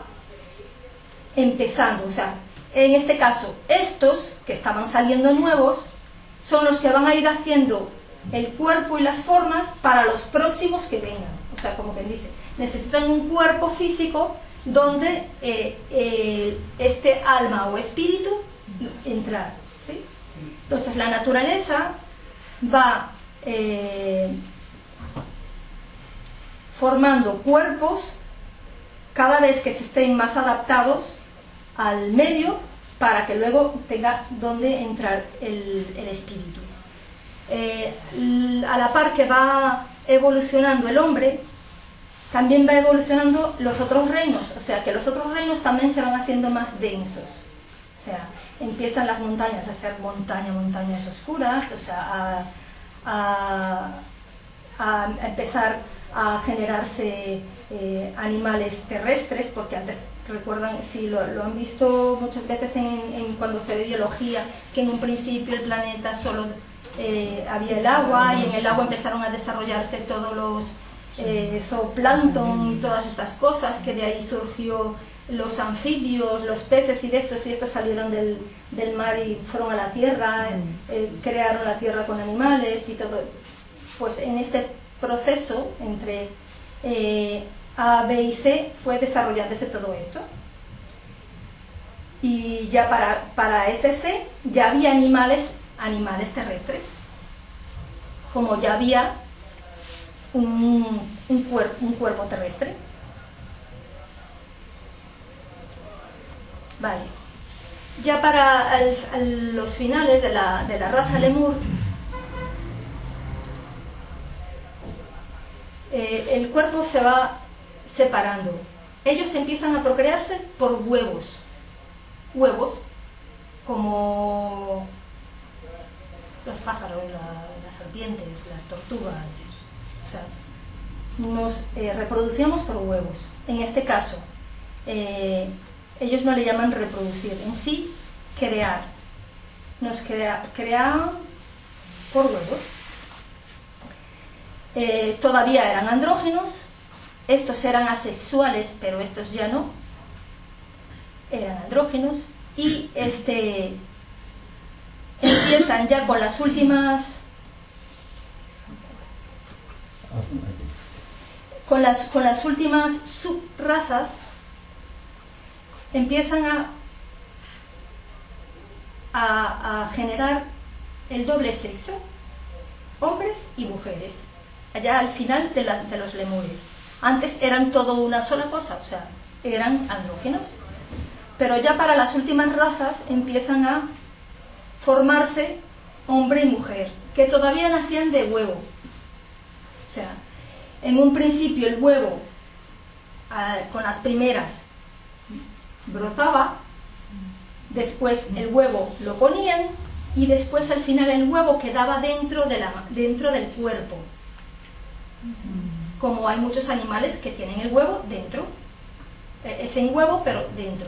empezando. O sea, en este caso, estos que estaban saliendo nuevos son los que van a ir haciendo el cuerpo y las formas para los próximos que vengan. O sea, como quien dice, necesitan un cuerpo físico donde este alma o espíritu entrar, ¿sí? Entonces la naturaleza va formando cuerpos cada vez que se estén más adaptados al medio para que luego tenga donde entrar el espíritu. A la par que va evolucionando el hombre, también va evolucionando los otros reinos, o sea que los otros reinos también se van haciendo más densos. O sea, empiezan las montañas a ser montañas oscuras, o sea, a empezar a generarse animales terrestres, porque antes, recuerdan, si lo han visto muchas veces cuando se ve biología, que en un principio el planeta solo había el agua, y en el agua empezaron a desarrollarse todos los zooplancton y todas estas cosas, que de ahí surgió los anfibios, los peces y estos salieron del mar y fueron a la tierra, crearon la tierra con animales y todo. Pues en este proceso entre A, B y C fue desarrollándose todo esto, y ya para ese C ya había animales terrestres, como ya había un cuerpo terrestre. Vale. Ya para los finales de la raza lemur, el cuerpo se va separando. Ellos empiezan a procrearse por huevos, como los pájaros, las serpientes, las tortugas. O sea, nos reproducíamos por huevos. En este caso, ellos no le llaman reproducir, en sí crear. Nos creaban por huevos. Todavía eran andróginos, estos eran asexuales, pero estos ya no, eran andróginos, y empiezan ya con las últimas subrazas, empiezan a generar el doble sexo, hombres y mujeres, allá al final de los lemures. Antes eran todo una sola cosa, o sea, eran andrógenos, pero ya para las últimas razas empiezan a formarse hombre y mujer, que todavía nacían de huevo. O sea, en un principio el huevo, con las primeras, brotaba, después el huevo lo ponían, y después al final el huevo quedaba dentro del cuerpo. Como hay muchos animales que tienen el huevo dentro, es en huevo pero dentro.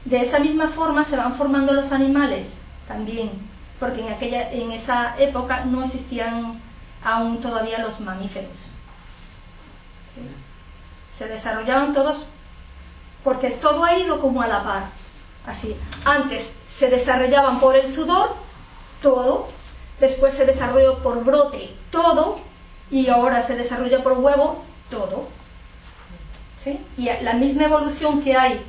De esa misma forma se van formando los animales también, porque en esa época no existían aún todavía los mamíferos, ¿sí? Se desarrollaban todos, porque todo ha ido como a la par, así. Antes se desarrollaban por el sudor todo, después se desarrolló por brote todo, y ahora se desarrolla por huevo todo, ¿sí? Y la misma evolución que hay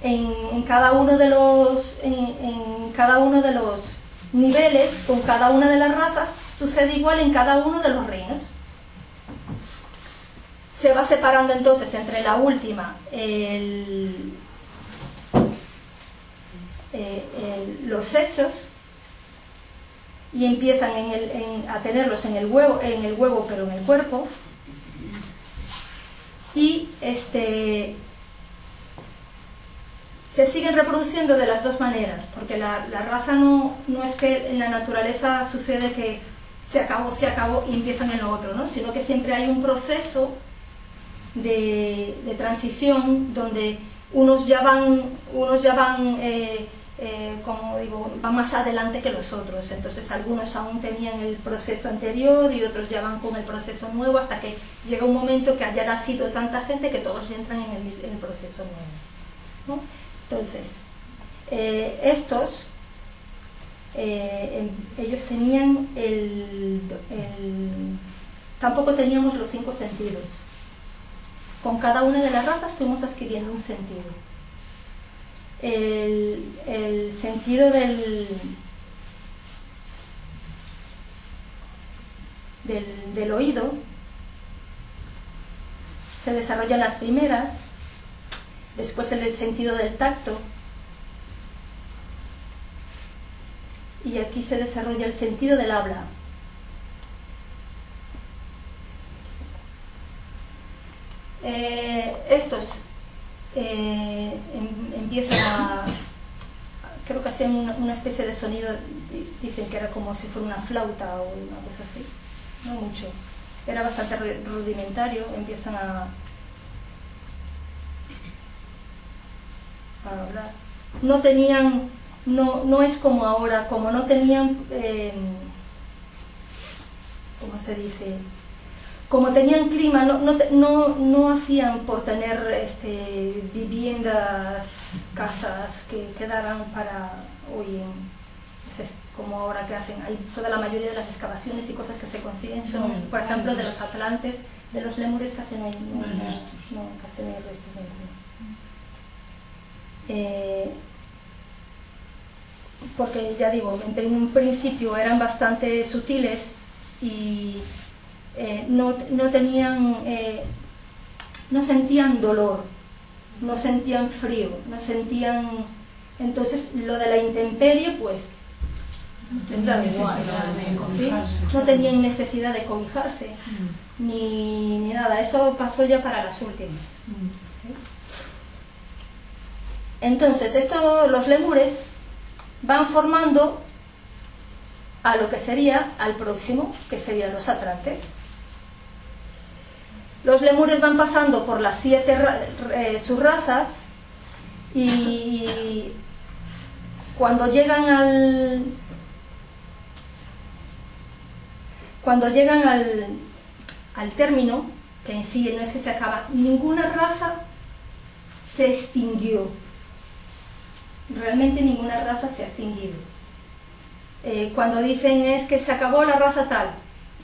en cada uno de los niveles, con cada una de las razas, sucede igual en cada uno de los reinos. se va separando entonces entre la última, los sexos, y empiezan a tenerlos en el huevo, pero en el cuerpo, y se siguen reproduciendo de las dos maneras, porque la raza no es que en la naturaleza sucede que se acabó y empiezan en lo otro, ¿no? Sino que siempre hay un proceso de transición donde unos ya van como digo, van más adelante que los otros. Entonces algunos aún tenían el proceso anterior y otros ya van con el proceso nuevo, hasta que llega un momento que haya nacido tanta gente que todos entran en el proceso nuevo, ¿no? Entonces estos ellos tenían tampoco teníamos los 5 sentidos. Con cada una de las razas fuimos adquiriendo un sentido. El sentido del oído se desarrolla en las primeras, después el sentido del tacto, y aquí se desarrolla el sentido del habla. Estos empiezan creo que hacían una especie de sonido, dicen que era como si fuera una flauta o una cosa así, no mucho, era bastante rudimentario. Empiezan a hablar. No tenían, no es como ahora, como no tenían, ¿cómo se dice? Como tenían clima, no hacían por tener viviendas, casas que quedaran para hoy, pues como ahora que hacen. Hay toda la mayoría de las excavaciones y cosas que se consiguen son, por ejemplo, de los atlantes, de los lémures casi no hay restos. Casi no hay restos ninguno. Porque ya digo, en un principio eran bastante sutiles y no tenían, no sentían dolor, no sentían frío, no sentían, entonces lo de la intemperie pues no tenían necesidad de cobijarse ni nada. Eso pasó ya para las últimas. Entonces los lémures van formando a lo que sería al próximo, que serían los atlantes. Los lémures van pasando por las 7 subrazas y cuando llegan al término, que en sí no es que se acaba, ninguna raza se extinguió. Realmente ninguna raza se ha extinguido. Cuando dicen es que se acabó la raza tal,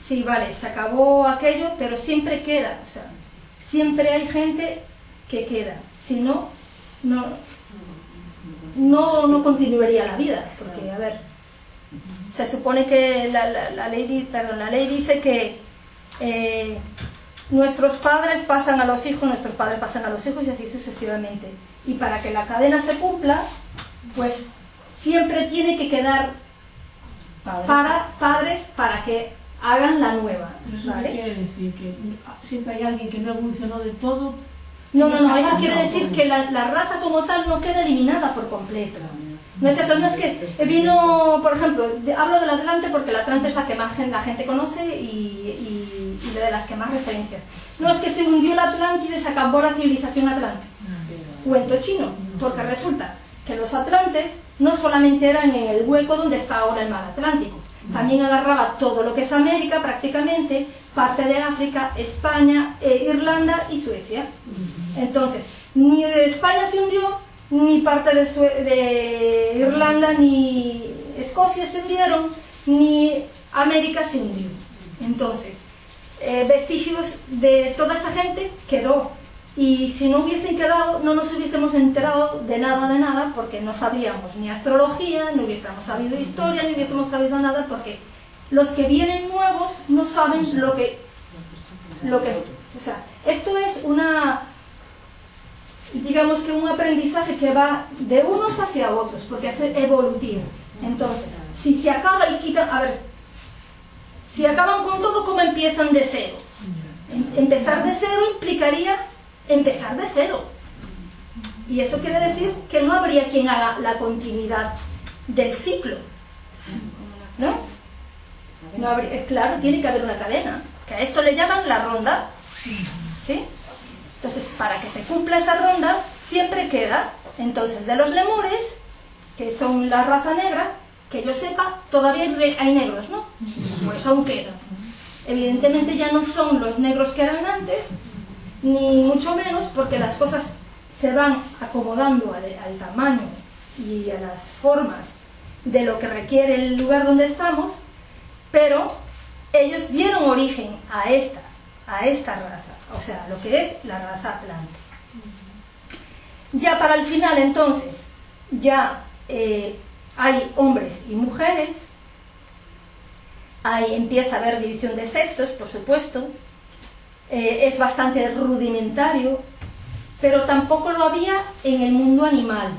sí, vale, se acabó aquello, pero siempre queda, o sea, siempre hay gente que queda, si no continuaría la vida, porque, a ver, se supone que la ley dice que nuestros padres pasan a los hijos, nuestros padres pasan a los hijos y así sucesivamente, y para que la cadena se cumpla, pues siempre tiene que quedar padres para que hagan la nueva. ¿Eso qué quiere decir? ¿Que siempre hay alguien que no evolucionó de todo? No, eso quiere decir que la raza como tal no queda eliminada por completo. No es eso, no es que vino, por ejemplo, hablo del Atlante porque el Atlante es la que más la gente conoce y de las que más referencias. No es que se hundió la Atlántida y se acabó la civilización atlante. Cuento chino, porque resulta que los atlantes no solamente eran en el hueco donde está ahora el mar Atlántico, también agarraba todo lo que es América prácticamente, parte de África, España, Irlanda y Suecia. Entonces, ni de España se hundió, ni parte de Irlanda ni Escocia se hundieron, ni América se hundió. Entonces, vestigios de toda esa gente quedó. Y si no hubiesen quedado, no nos hubiésemos enterado de nada, porque no sabríamos ni astrología, no hubiésemos sabido historia, ni hubiésemos sabido nada, porque los que vienen nuevos no saben lo que O sea, esto es digamos que un aprendizaje que va de unos hacia otros, porque es evolutivo. Entonces, si se acaba y quitan, a ver, si acaban con todo, ¿cómo empiezan de cero? Empezar de cero implicaría empezar de cero. Y eso quiere decir que no habría quien haga la continuidad del ciclo, ¿no? No habría, claro, tiene que haber una cadena, que a esto le llaman la ronda, ¿sí? Entonces, para que se cumpla esa ronda, siempre queda, entonces, de los lemures, que son la raza negra, que yo sepa, todavía hay negros, ¿no? Pues aún queda. Evidentemente ya no son los negros que eran antes, ni mucho menos, porque las cosas se van acomodando al tamaño y a las formas de lo que requiere el lugar donde estamos, pero ellos dieron origen a esta raza, o sea, lo que es la raza atlante. Ya para el final, entonces, ya hay hombres y mujeres, ahí empieza a haber división de sexos, por supuesto, es bastante rudimentario, pero tampoco lo había en el mundo animal.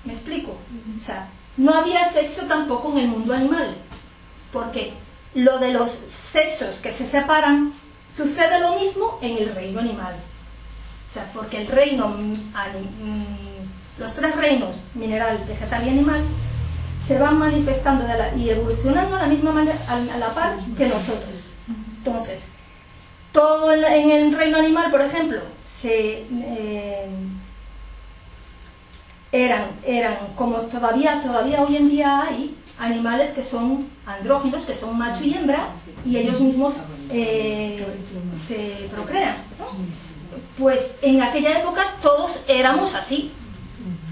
¿Me explico? O sea, no había sexo tampoco en el mundo animal, porque lo de los sexos que se separan sucede lo mismo en el reino animal. O sea, porque el reino, los tres reinos, mineral, vegetal y animal, se van manifestando y evolucionando a la misma manera, a la par que nosotros. Entonces, todo en el reino animal, por ejemplo, eran como todavía hoy en día hay animales que son andróginos, que son macho y hembra, y ellos mismos se procrean, ¿no? Pues en aquella época todos éramos así,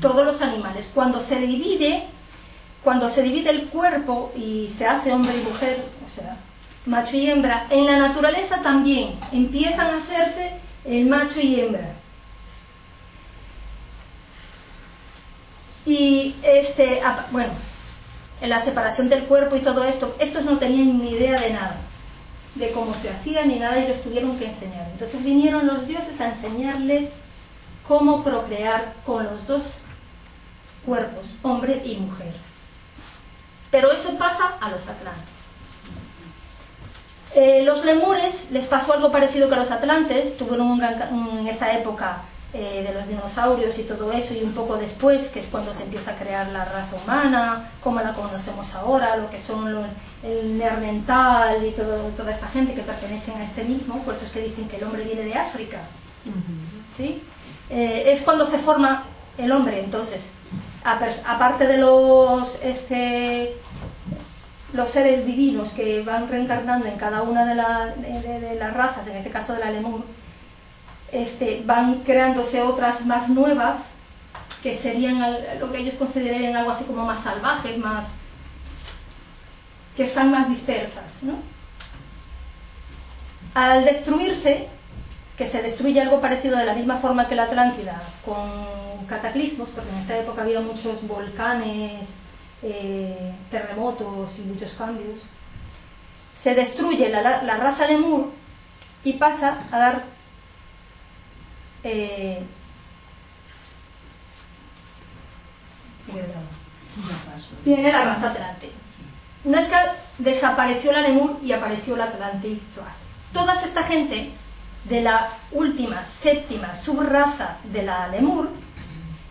todos los animales. Cuando se divide el cuerpo y se hace hombre y mujer, o sea, macho y hembra, en la naturaleza también empiezan a hacerse el macho y hembra. Y bueno, en la separación del cuerpo y todo esto, estos no tenían ni idea de nada, de cómo se hacía ni nada, y les tuvieron que enseñar. Entonces vinieron los dioses a enseñarles cómo procrear con los dos cuerpos, hombre y mujer. Pero eso pasa a los atlantes. Los lemures les pasó algo parecido que a los atlantes, tuvieron en esa época de los dinosaurios y todo eso, y un poco después, que es cuando se empieza a crear la raza humana, como la conocemos ahora, lo que son el neandertal y toda esa gente que pertenecen a este mismo, por eso es que dicen que el hombre viene de África, ¿sí? Es cuando se forma el hombre. Entonces, aparte de los seres divinos que van reencarnando en cada una de las razas, en este caso de la lemur, van creándose otras más nuevas, que serían lo que ellos considerarían algo así como más salvajes, que están más dispersas, ¿no? Al destruirse, que se destruye algo parecido de la misma forma que la Atlántida, con cataclismos, porque en esta época había muchos volcanes, terremotos y muchos cambios, se destruye la raza lemur y pasa a dar viene la raza atlante. No es que desapareció la lemur y apareció la atlante y toda esta gente de la última, séptima subraza de la lemur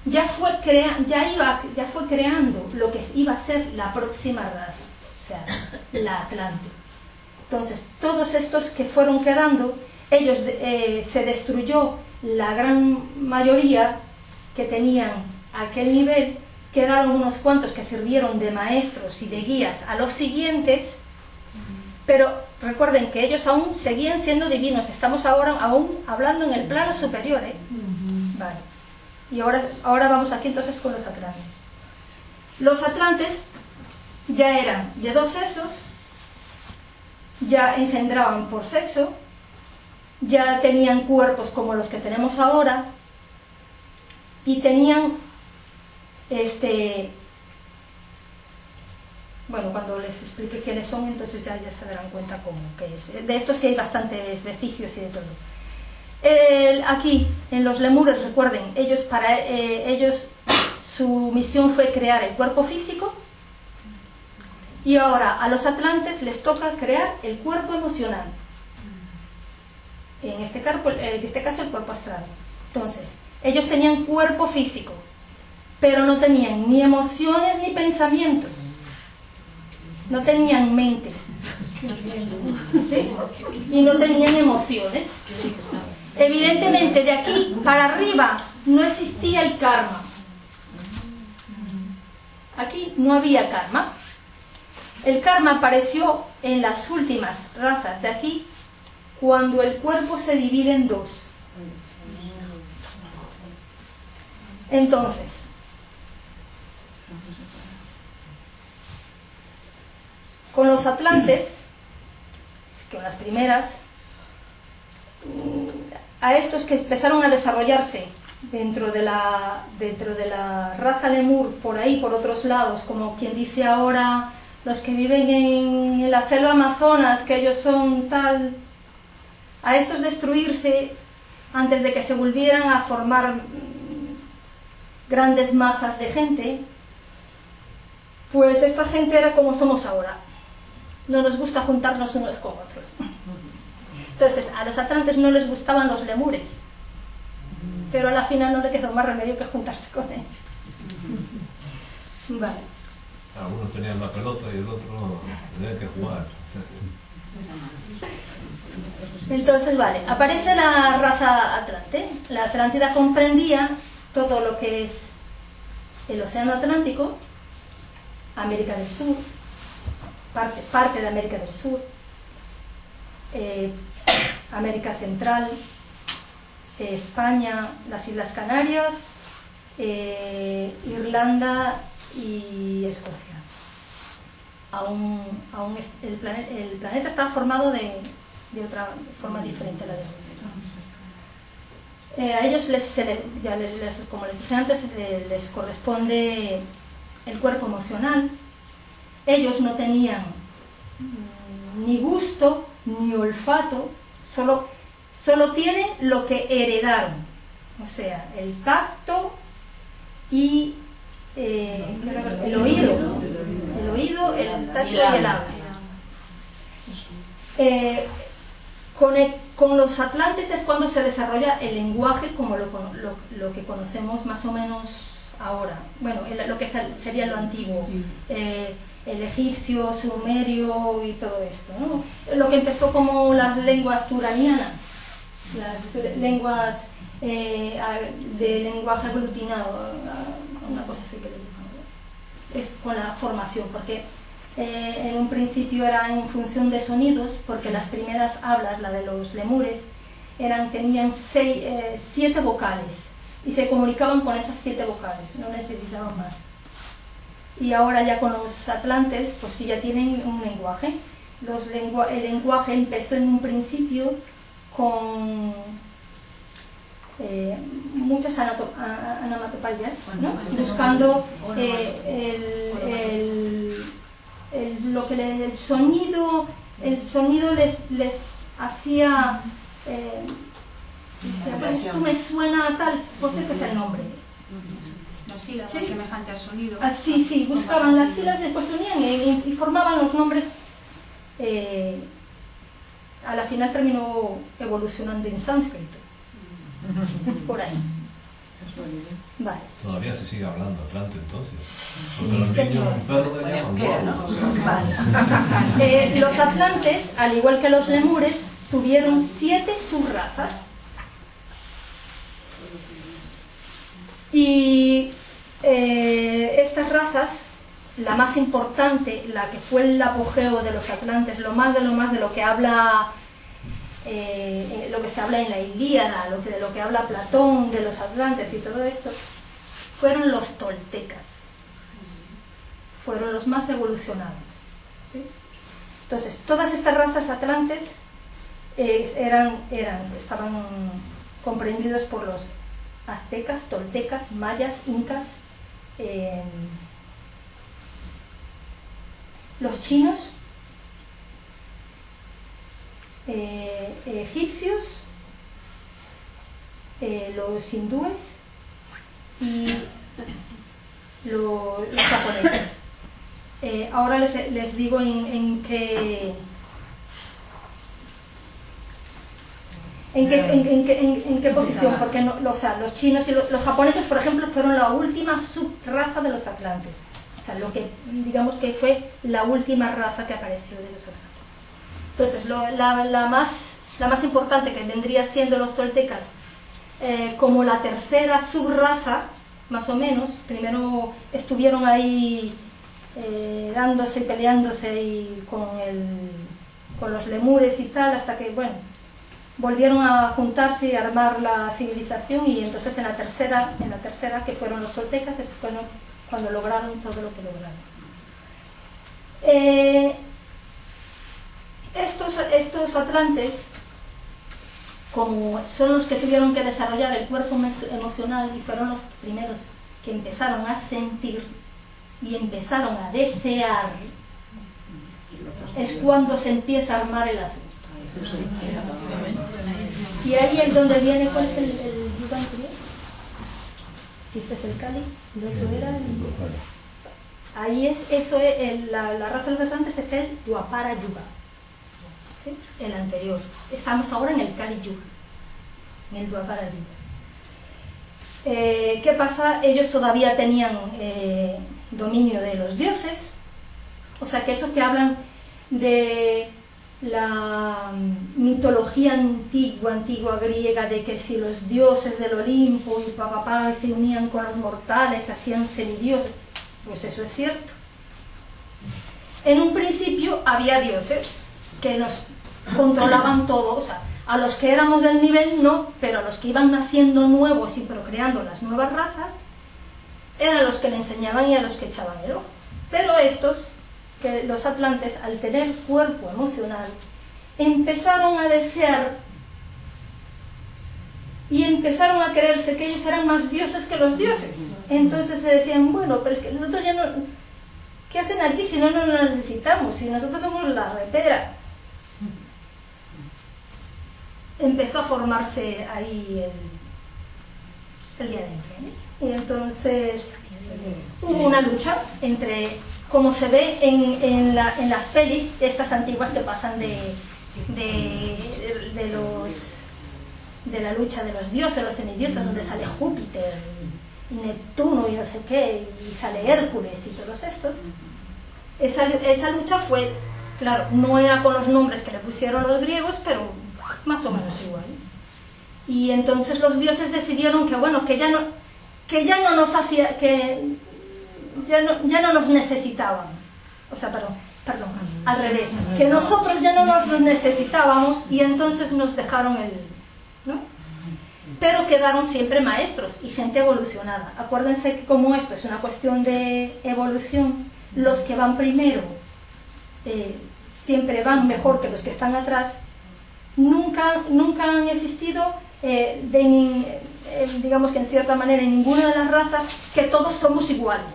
ya fue creando lo que iba a ser la próxima raza, o sea, la atlante. Entonces, todos estos que fueron quedando, ellos se destruyó la gran mayoría que tenían aquel nivel, quedaron unos cuantos que sirvieron de maestros y de guías a los siguientes, pero recuerden que ellos aún seguían siendo divinos. Estamos ahora aún hablando en el plano superior, ¿eh? Vale. Y ahora vamos aquí entonces con los atlantes. Los atlantes ya eran de dos sexos, ya engendraban por sexo, ya tenían cuerpos como los que tenemos ahora, y tenían Bueno, cuando les explique quiénes son, entonces ya se darán cuenta cómo que es. De esto sí hay bastantes vestigios y de todo. Aquí, en los lemures, recuerden, ellos su misión fue crear el cuerpo físico, y ahora a los atlantes les toca crear el cuerpo emocional. En este caso el cuerpo astral. Entonces, ellos tenían cuerpo físico, pero no tenían ni emociones ni pensamientos. No tenían mente. ¿Sí? Y no tenían emociones. Evidentemente, de aquí para arriba no existía el karma. Aquí no había karma. El karma apareció en las últimas razas de aquí, cuando el cuerpo se divide en dos. Entonces, con los atlantes, con las primeras, a estos que empezaron a desarrollarse dentro de la raza lemur, por ahí, por otros lados, como quien dice ahora, los que viven en la selva Amazonas, que ellos son tal, a estos destruirse antes de que se volvieran a formar grandes masas de gente, pues esta gente era como somos ahora. No nos gusta juntarnos unos con otros. Entonces, a los atlantes no les gustaban los lemures, pero a la final no le quedó más remedio que juntarse con ellos. Vale. Uno tenía la pelota y el otro tenía que jugar. Entonces, vale, aparece la raza atlante. La Atlántida comprendía todo lo que es el Océano Atlántico, América del Sur, parte de América del Sur, América Central, España, las Islas Canarias, Irlanda y Escocia. El planeta está formado de otra forma diferente a la de nosotros. A ellos, como les dije antes, les corresponde el cuerpo emocional. Ellos no tenían ni gusto ni olfato, solo tienen lo que heredaron, o sea, el tacto y el oído, el tacto y el habla. Con los atlantes es cuando se desarrolla el lenguaje como lo que conocemos más o menos ahora. Bueno, lo que sería lo antiguo, el egipcio, sumerio y todo esto, ¿no? Lo que empezó como las lenguas turanianas, las lenguas de lenguaje aglutinado, una cosa así que le llaman. Es con la formación, porque en un principio era en función de sonidos, porque las primeras hablas, la de los lemures, tenían 7 vocales y se comunicaban con esas 7 vocales, no necesitaban más. Y ahora ya con los atlantes, pues sí, ya tienen un lenguaje. El lenguaje empezó en un principio con muchas onomatopeyas, ¿no? Buscando el sonido les hacía esto me suena tal, pues este es el nombre. Las sílabas ¿sí? Semejante al sonido. Sí, buscaban las sílabas, después unían y formaban los nombres. A la final terminó evolucionando en sánscrito. Por ahí. Vale. Todavía se sigue hablando atlante entonces. Porque los niños un perro le llaman guau. Vale. Los atlantes, al igual que los lemures, tuvieron 7 subrazas. Y estas razas, la más importante, la que fue el apogeo de los atlantes, lo más de lo que habla lo que se habla en la Ilíada, de lo que habla Platón de los atlantes y todo esto, fueron los toltecas. Fueron los más evolucionados, ¿sí? Entonces, todas estas razas atlantes estaban comprendidos por los aztecas, toltecas, mayas, incas. los chinos, egipcios, los hindúes y los japoneses. Ahora les digo en qué posición, porque no, los chinos y los japoneses, por ejemplo, fueron la última subraza de los atlantes. O sea, lo que digamos que fue la última raza que apareció de los atlantes. Entonces, la más importante, que vendría siendo los toltecas, como la tercera subraza, más o menos. Primero estuvieron ahí dándose y peleándose y con los lemures y tal, hasta que, bueno, volvieron a juntarse y armar la civilización, y entonces en la tercera, que fueron los toltecas, fue cuando lograron todo lo que lograron. Estos atlantes, como son los que tuvieron que desarrollar el cuerpo emocional y fueron los primeros que empezaron a sentir y empezaron a desear, es cuando se empieza a armar el asunto. Y ahí es donde viene, ¿cuál es el yuga anterior? Si este es el Kali, el otro era el... Ahí es, eso es, la raza de los atlantes es el Dwapara Yuga, ¿sí? El anterior. Estamos ahora en el Kali Yuga, en el Dwapara Yuga. ¿Qué pasa? Ellos todavía tenían dominio de los dioses, o sea que eso que hablan de la mitología antigua griega, de que si los dioses del Olimpo y se unían con los mortales, hacían semidioses, pues eso es cierto. En un principio había dioses que nos controlaban todo, o sea, a los que éramos del nivel no, pero a los que iban naciendo nuevos y procreando las nuevas razas, eran los que le enseñaban y a los que echaban el ojo. Pero estos, que los atlantes, al tener cuerpo emocional, empezaron a desear y empezaron a creerse que ellos eran más dioses que los dioses. Entonces se decían, bueno, pero es que nosotros ya no, ¿qué hacen aquí si no nos necesitamos? Si nosotros somos la repera. Empezó a formarse ahí el día dentro, ¿eh? Y entonces hubo una lucha entre, como se ve en las pelis estas antiguas que pasan de la lucha de los dioses, los semidioses, donde sale Júpiter, Neptuno y no sé qué, y sale Hércules y todos estos. Esa lucha fue, claro, no era con los nombres que le pusieron los griegos, pero más o menos igual. Y entonces los dioses decidieron que, bueno, que ya no nos hacía, que ya no nos necesitaban. O sea, perdón, al revés, que nosotros ya no nos necesitábamos, y entonces nos dejaron ¿no? Pero quedaron siempre maestros y gente evolucionada. Acuérdense que como esto es una cuestión de evolución, los que van primero siempre van mejor que los que están atrás. Nunca han existido, digamos que en cierta manera, en ninguna de las razas, que todos somos iguales.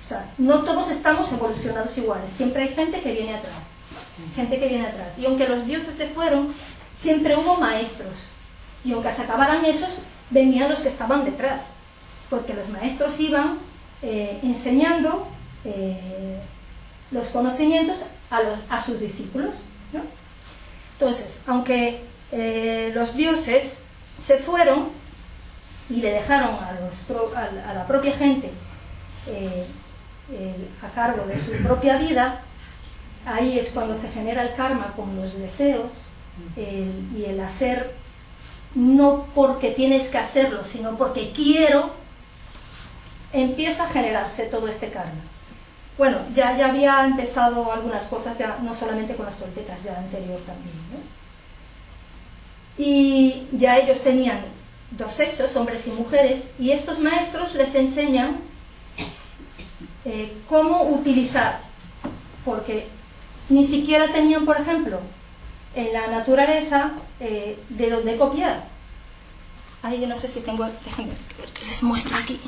O sea, no todos estamos evolucionados iguales. Siempre hay gente que viene atrás. Y aunque los dioses se fueron, siempre hubo maestros. Y aunque se acabaran esos, venían los que estaban detrás. Porque los maestros iban enseñando los conocimientos a sus discípulos, ¿no? Entonces, aunque los dioses se fueron y le dejaron a la propia gente a cargo de su propia vida, ahí es cuando se genera el karma con los deseos y el hacer, no porque tienes que hacerlo, sino porque quiero, empieza a generarse todo este karma. Bueno, ya había empezado algunas cosas, ya no solamente con los toltecas, ya anterior también, ¿no? Y ya ellos tenían dos sexos, hombres y mujeres, y estos maestros les enseñan cómo utilizar, porque ni siquiera tenían, por ejemplo, en la naturaleza de dónde copiar. Ahí yo no sé si tengo, déjenme, les muestro aquí.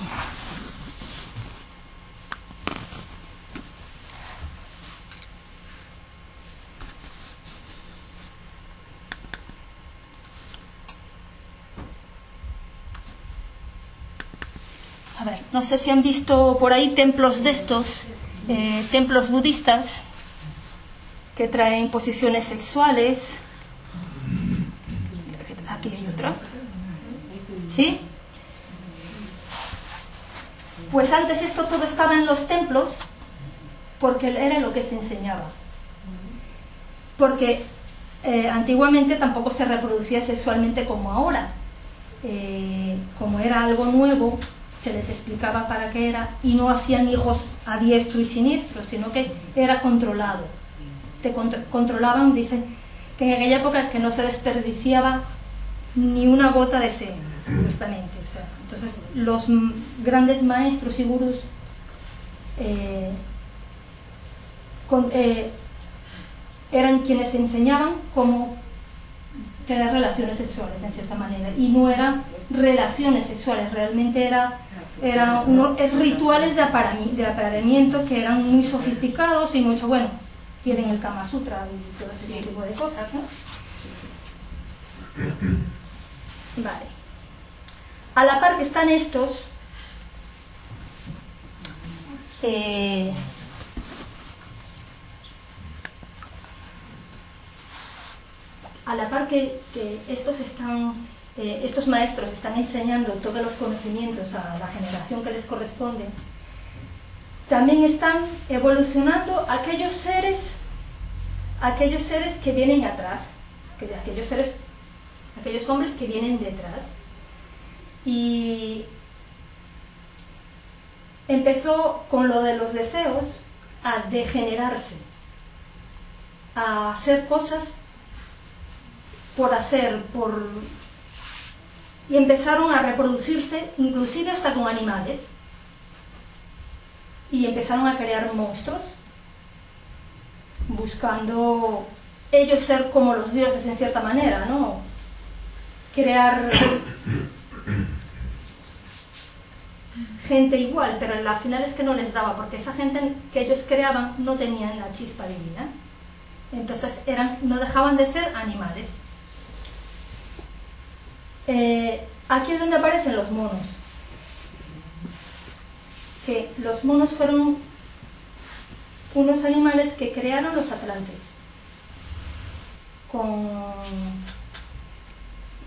a ver, no sé si han visto por ahí templos de estos, templos budistas, que traen posiciones sexuales. Aquí hay otra. ¿Sí? Pues antes esto todo estaba en los templos porque era lo que se enseñaba. Porque antiguamente tampoco se reproducía sexualmente como ahora. Como era algo nuevo, se les explicaba para qué era y no hacían hijos a diestro y siniestro, sino que era controlado. Te controlaban, dicen que en aquella época que no se desperdiciaba ni una gota de semen, supuestamente. O sea, entonces los grandes maestros y gurús eran quienes enseñaban cómo tener relaciones sexuales en cierta manera, y no eran relaciones sexuales, realmente eran unos rituales de apareamiento que eran muy sofisticados y mucho, bueno, tienen el Kama Sutra y todo ese tipo de cosas, ¿no? Vale. A la par que están estos, a la par que estos maestros están enseñando todos los conocimientos a la generación que les corresponde, también están evolucionando aquellos seres que vienen atrás, aquellos hombres que vienen detrás. Y empezó con lo de los deseos a degenerarse, a hacer cosas por hacer, y empezaron a reproducirse inclusive hasta con animales, y empezaron a crear monstruos buscando ellos ser como los dioses en cierta manera, ¿no? Crear gente igual, pero al final es que no les daba, porque esa gente que ellos creaban no tenían la chispa divina, entonces no dejaban de ser animales. Aquí es donde aparecen los monos, que los monos fueron unos animales que crearon los atlantes con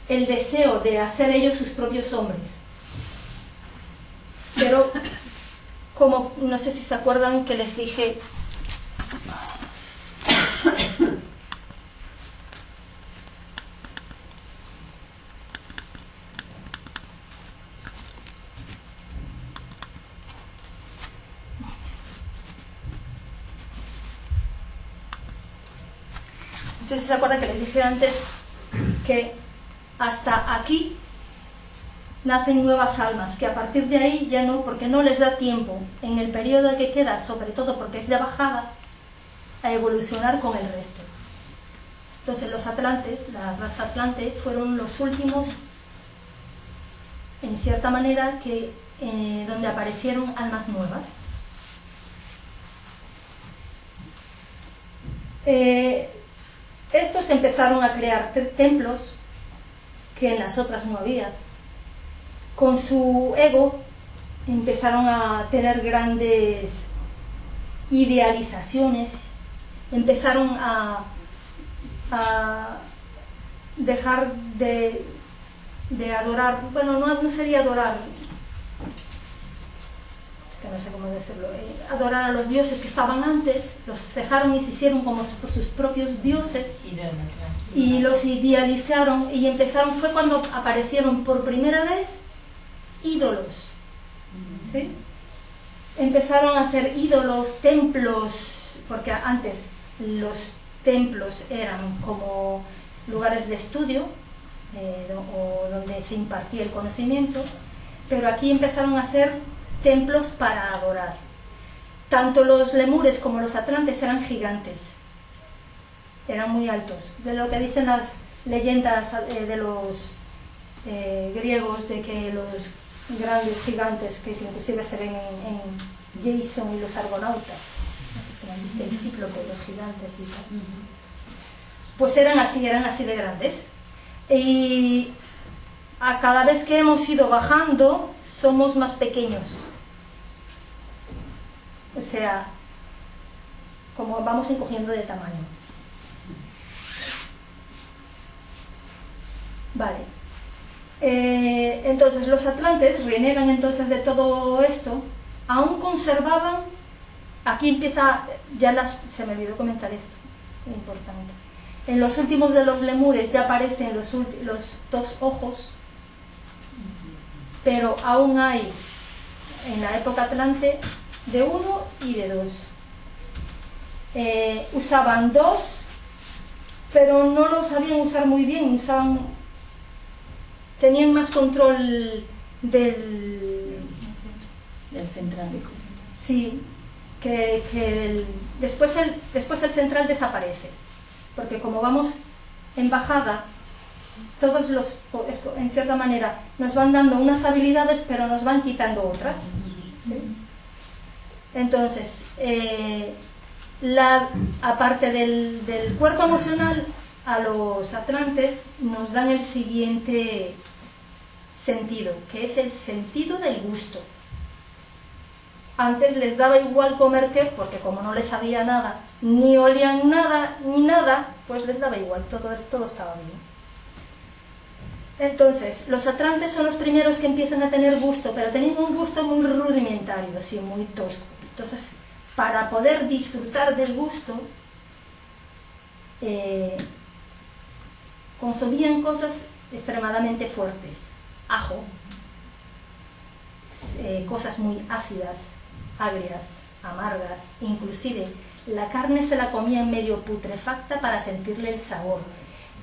el deseo de hacer ellos sus propios hombres. Pero como no sé si se acuerdan que les dije no sé si se acuerdan que les dije antes que hasta aquí nacen nuevas almas, que a partir de ahí ya no, porque no les da tiempo en el periodo que queda, sobre todo porque es de bajada, a evolucionar con el resto. Entonces los atlantes, la raza atlante, fueron los últimos, en cierta manera, donde aparecieron almas nuevas. Estos empezaron a crear templos que en las otras no había. Con su ego empezaron a tener grandes idealizaciones, empezaron a dejar de adorar, bueno, no sería adorar, es que no sé cómo decirlo, adorar a los dioses que estaban antes, los dejaron y se hicieron como sus propios dioses y los idealizaron, y fue cuando aparecieron por primera vez ídolos, ¿sí? Empezaron a hacer ídolos, templos, porque antes los templos eran como lugares de estudio o donde se impartía el conocimiento, pero aquí empezaron a hacer templos para adorar. Tanto los lemures como los atlantes eran gigantes, eran muy altos, de lo que dicen las leyendas de los griegos, de que los grandes gigantes que inclusive se ven en Jason y los argonautas, no sé si me han visto, el cíclope, los gigantes y tal, pues eran así de grandes, y a cada vez que hemos ido bajando somos más pequeños. O sea, como vamos encogiendo de tamaño. Vale. Entonces los atlantes reniegan entonces de todo esto, aún conservaban, aquí empieza, se me olvidó comentar esto, importante. En los últimos de los lemures ya aparecen los dos ojos, pero aún hay en la época atlante de uno y de dos. Usaban dos, pero no lo sabían usar muy bien, tenían más control del central. Sí, después el central desaparece, porque como vamos en bajada, todos en cierta manera nos van dando unas habilidades, pero nos van quitando otras. ¿Sí? Entonces, aparte del cuerpo emocional, a los atlantes nos dan el siguiente sentido, que es el sentido del gusto. Antes les daba igual comer qué, porque como no les sabía nada, ni olían nada, ni nada, pues les daba igual, todo estaba bien. Entonces, los atlantes son los primeros que empiezan a tener gusto, pero tenían un gusto muy rudimentario, así, muy tosco. Entonces, para poder disfrutar del gusto, consumían cosas extremadamente fuertes, ajo, cosas muy ácidas, agrias, amargas, inclusive la carne se la comían medio putrefacta para sentirle el sabor,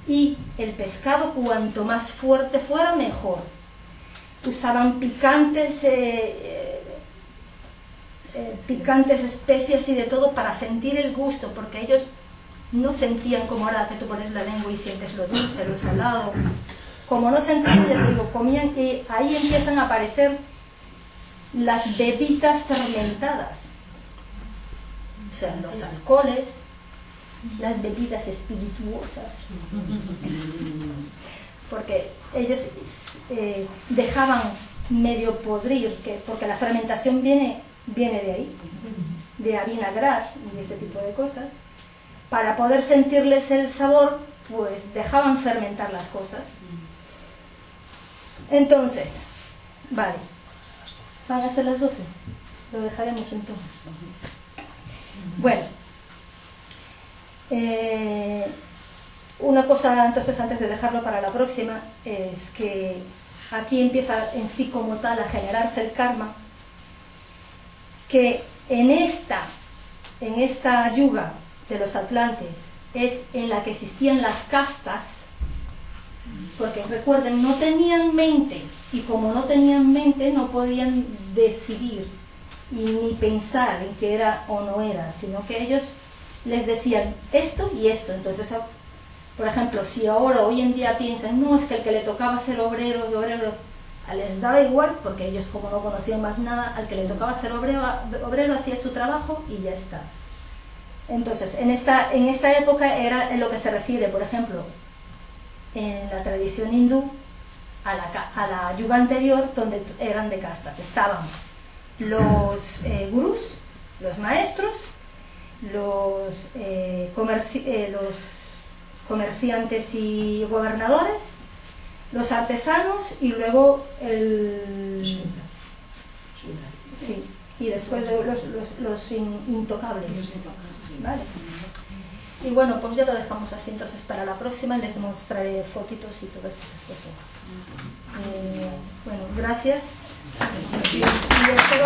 y el pescado cuanto más fuerte fuera mejor. Usaban picantes especias y de todo para sentir el gusto, porque ellos no sentían como ahora que tú pones la lengua y sientes lo dulce, lo salado. Como no sentían, les digo, comían, y ahí empiezan a aparecer las bebidas fermentadas, o sea, los alcoholes, las bebidas espirituosas, porque ellos dejaban medio podrir, porque la fermentación viene de ahí, de avinagrar y de este tipo de cosas. Para poder sentirles el sabor, pues dejaban fermentar las cosas. Entonces, vale, van a ser las 12, lo dejaremos entonces. Bueno, una cosa entonces antes de dejarlo para la próxima es que aquí empieza en sí como tal a generarse el karma, que en esta yuga de los atlantes es en la que existían las castas, porque recuerden, no tenían mente, y como no tenían mente no podían decidir y ni pensar en qué era o no era, sino que ellos les decían esto y esto. Entonces, por ejemplo, si ahora hoy en día piensan, no, es que el que le tocaba ser obrero, les daba igual, porque ellos como no conocían más nada, al que le tocaba ser obrero hacía su trabajo y ya está. Entonces, en esta época era en lo que se refiere, por ejemplo, en la tradición hindú, a la yuga anterior, donde eran de castas. Estaban los gurús, los maestros, los comerciantes y gobernadores, los artesanos y luego sí, y después los intocables, ¿vale? Y bueno, pues ya lo dejamos así. Entonces para la próxima les mostraré fotitos y todas esas cosas. Bueno, gracias y espero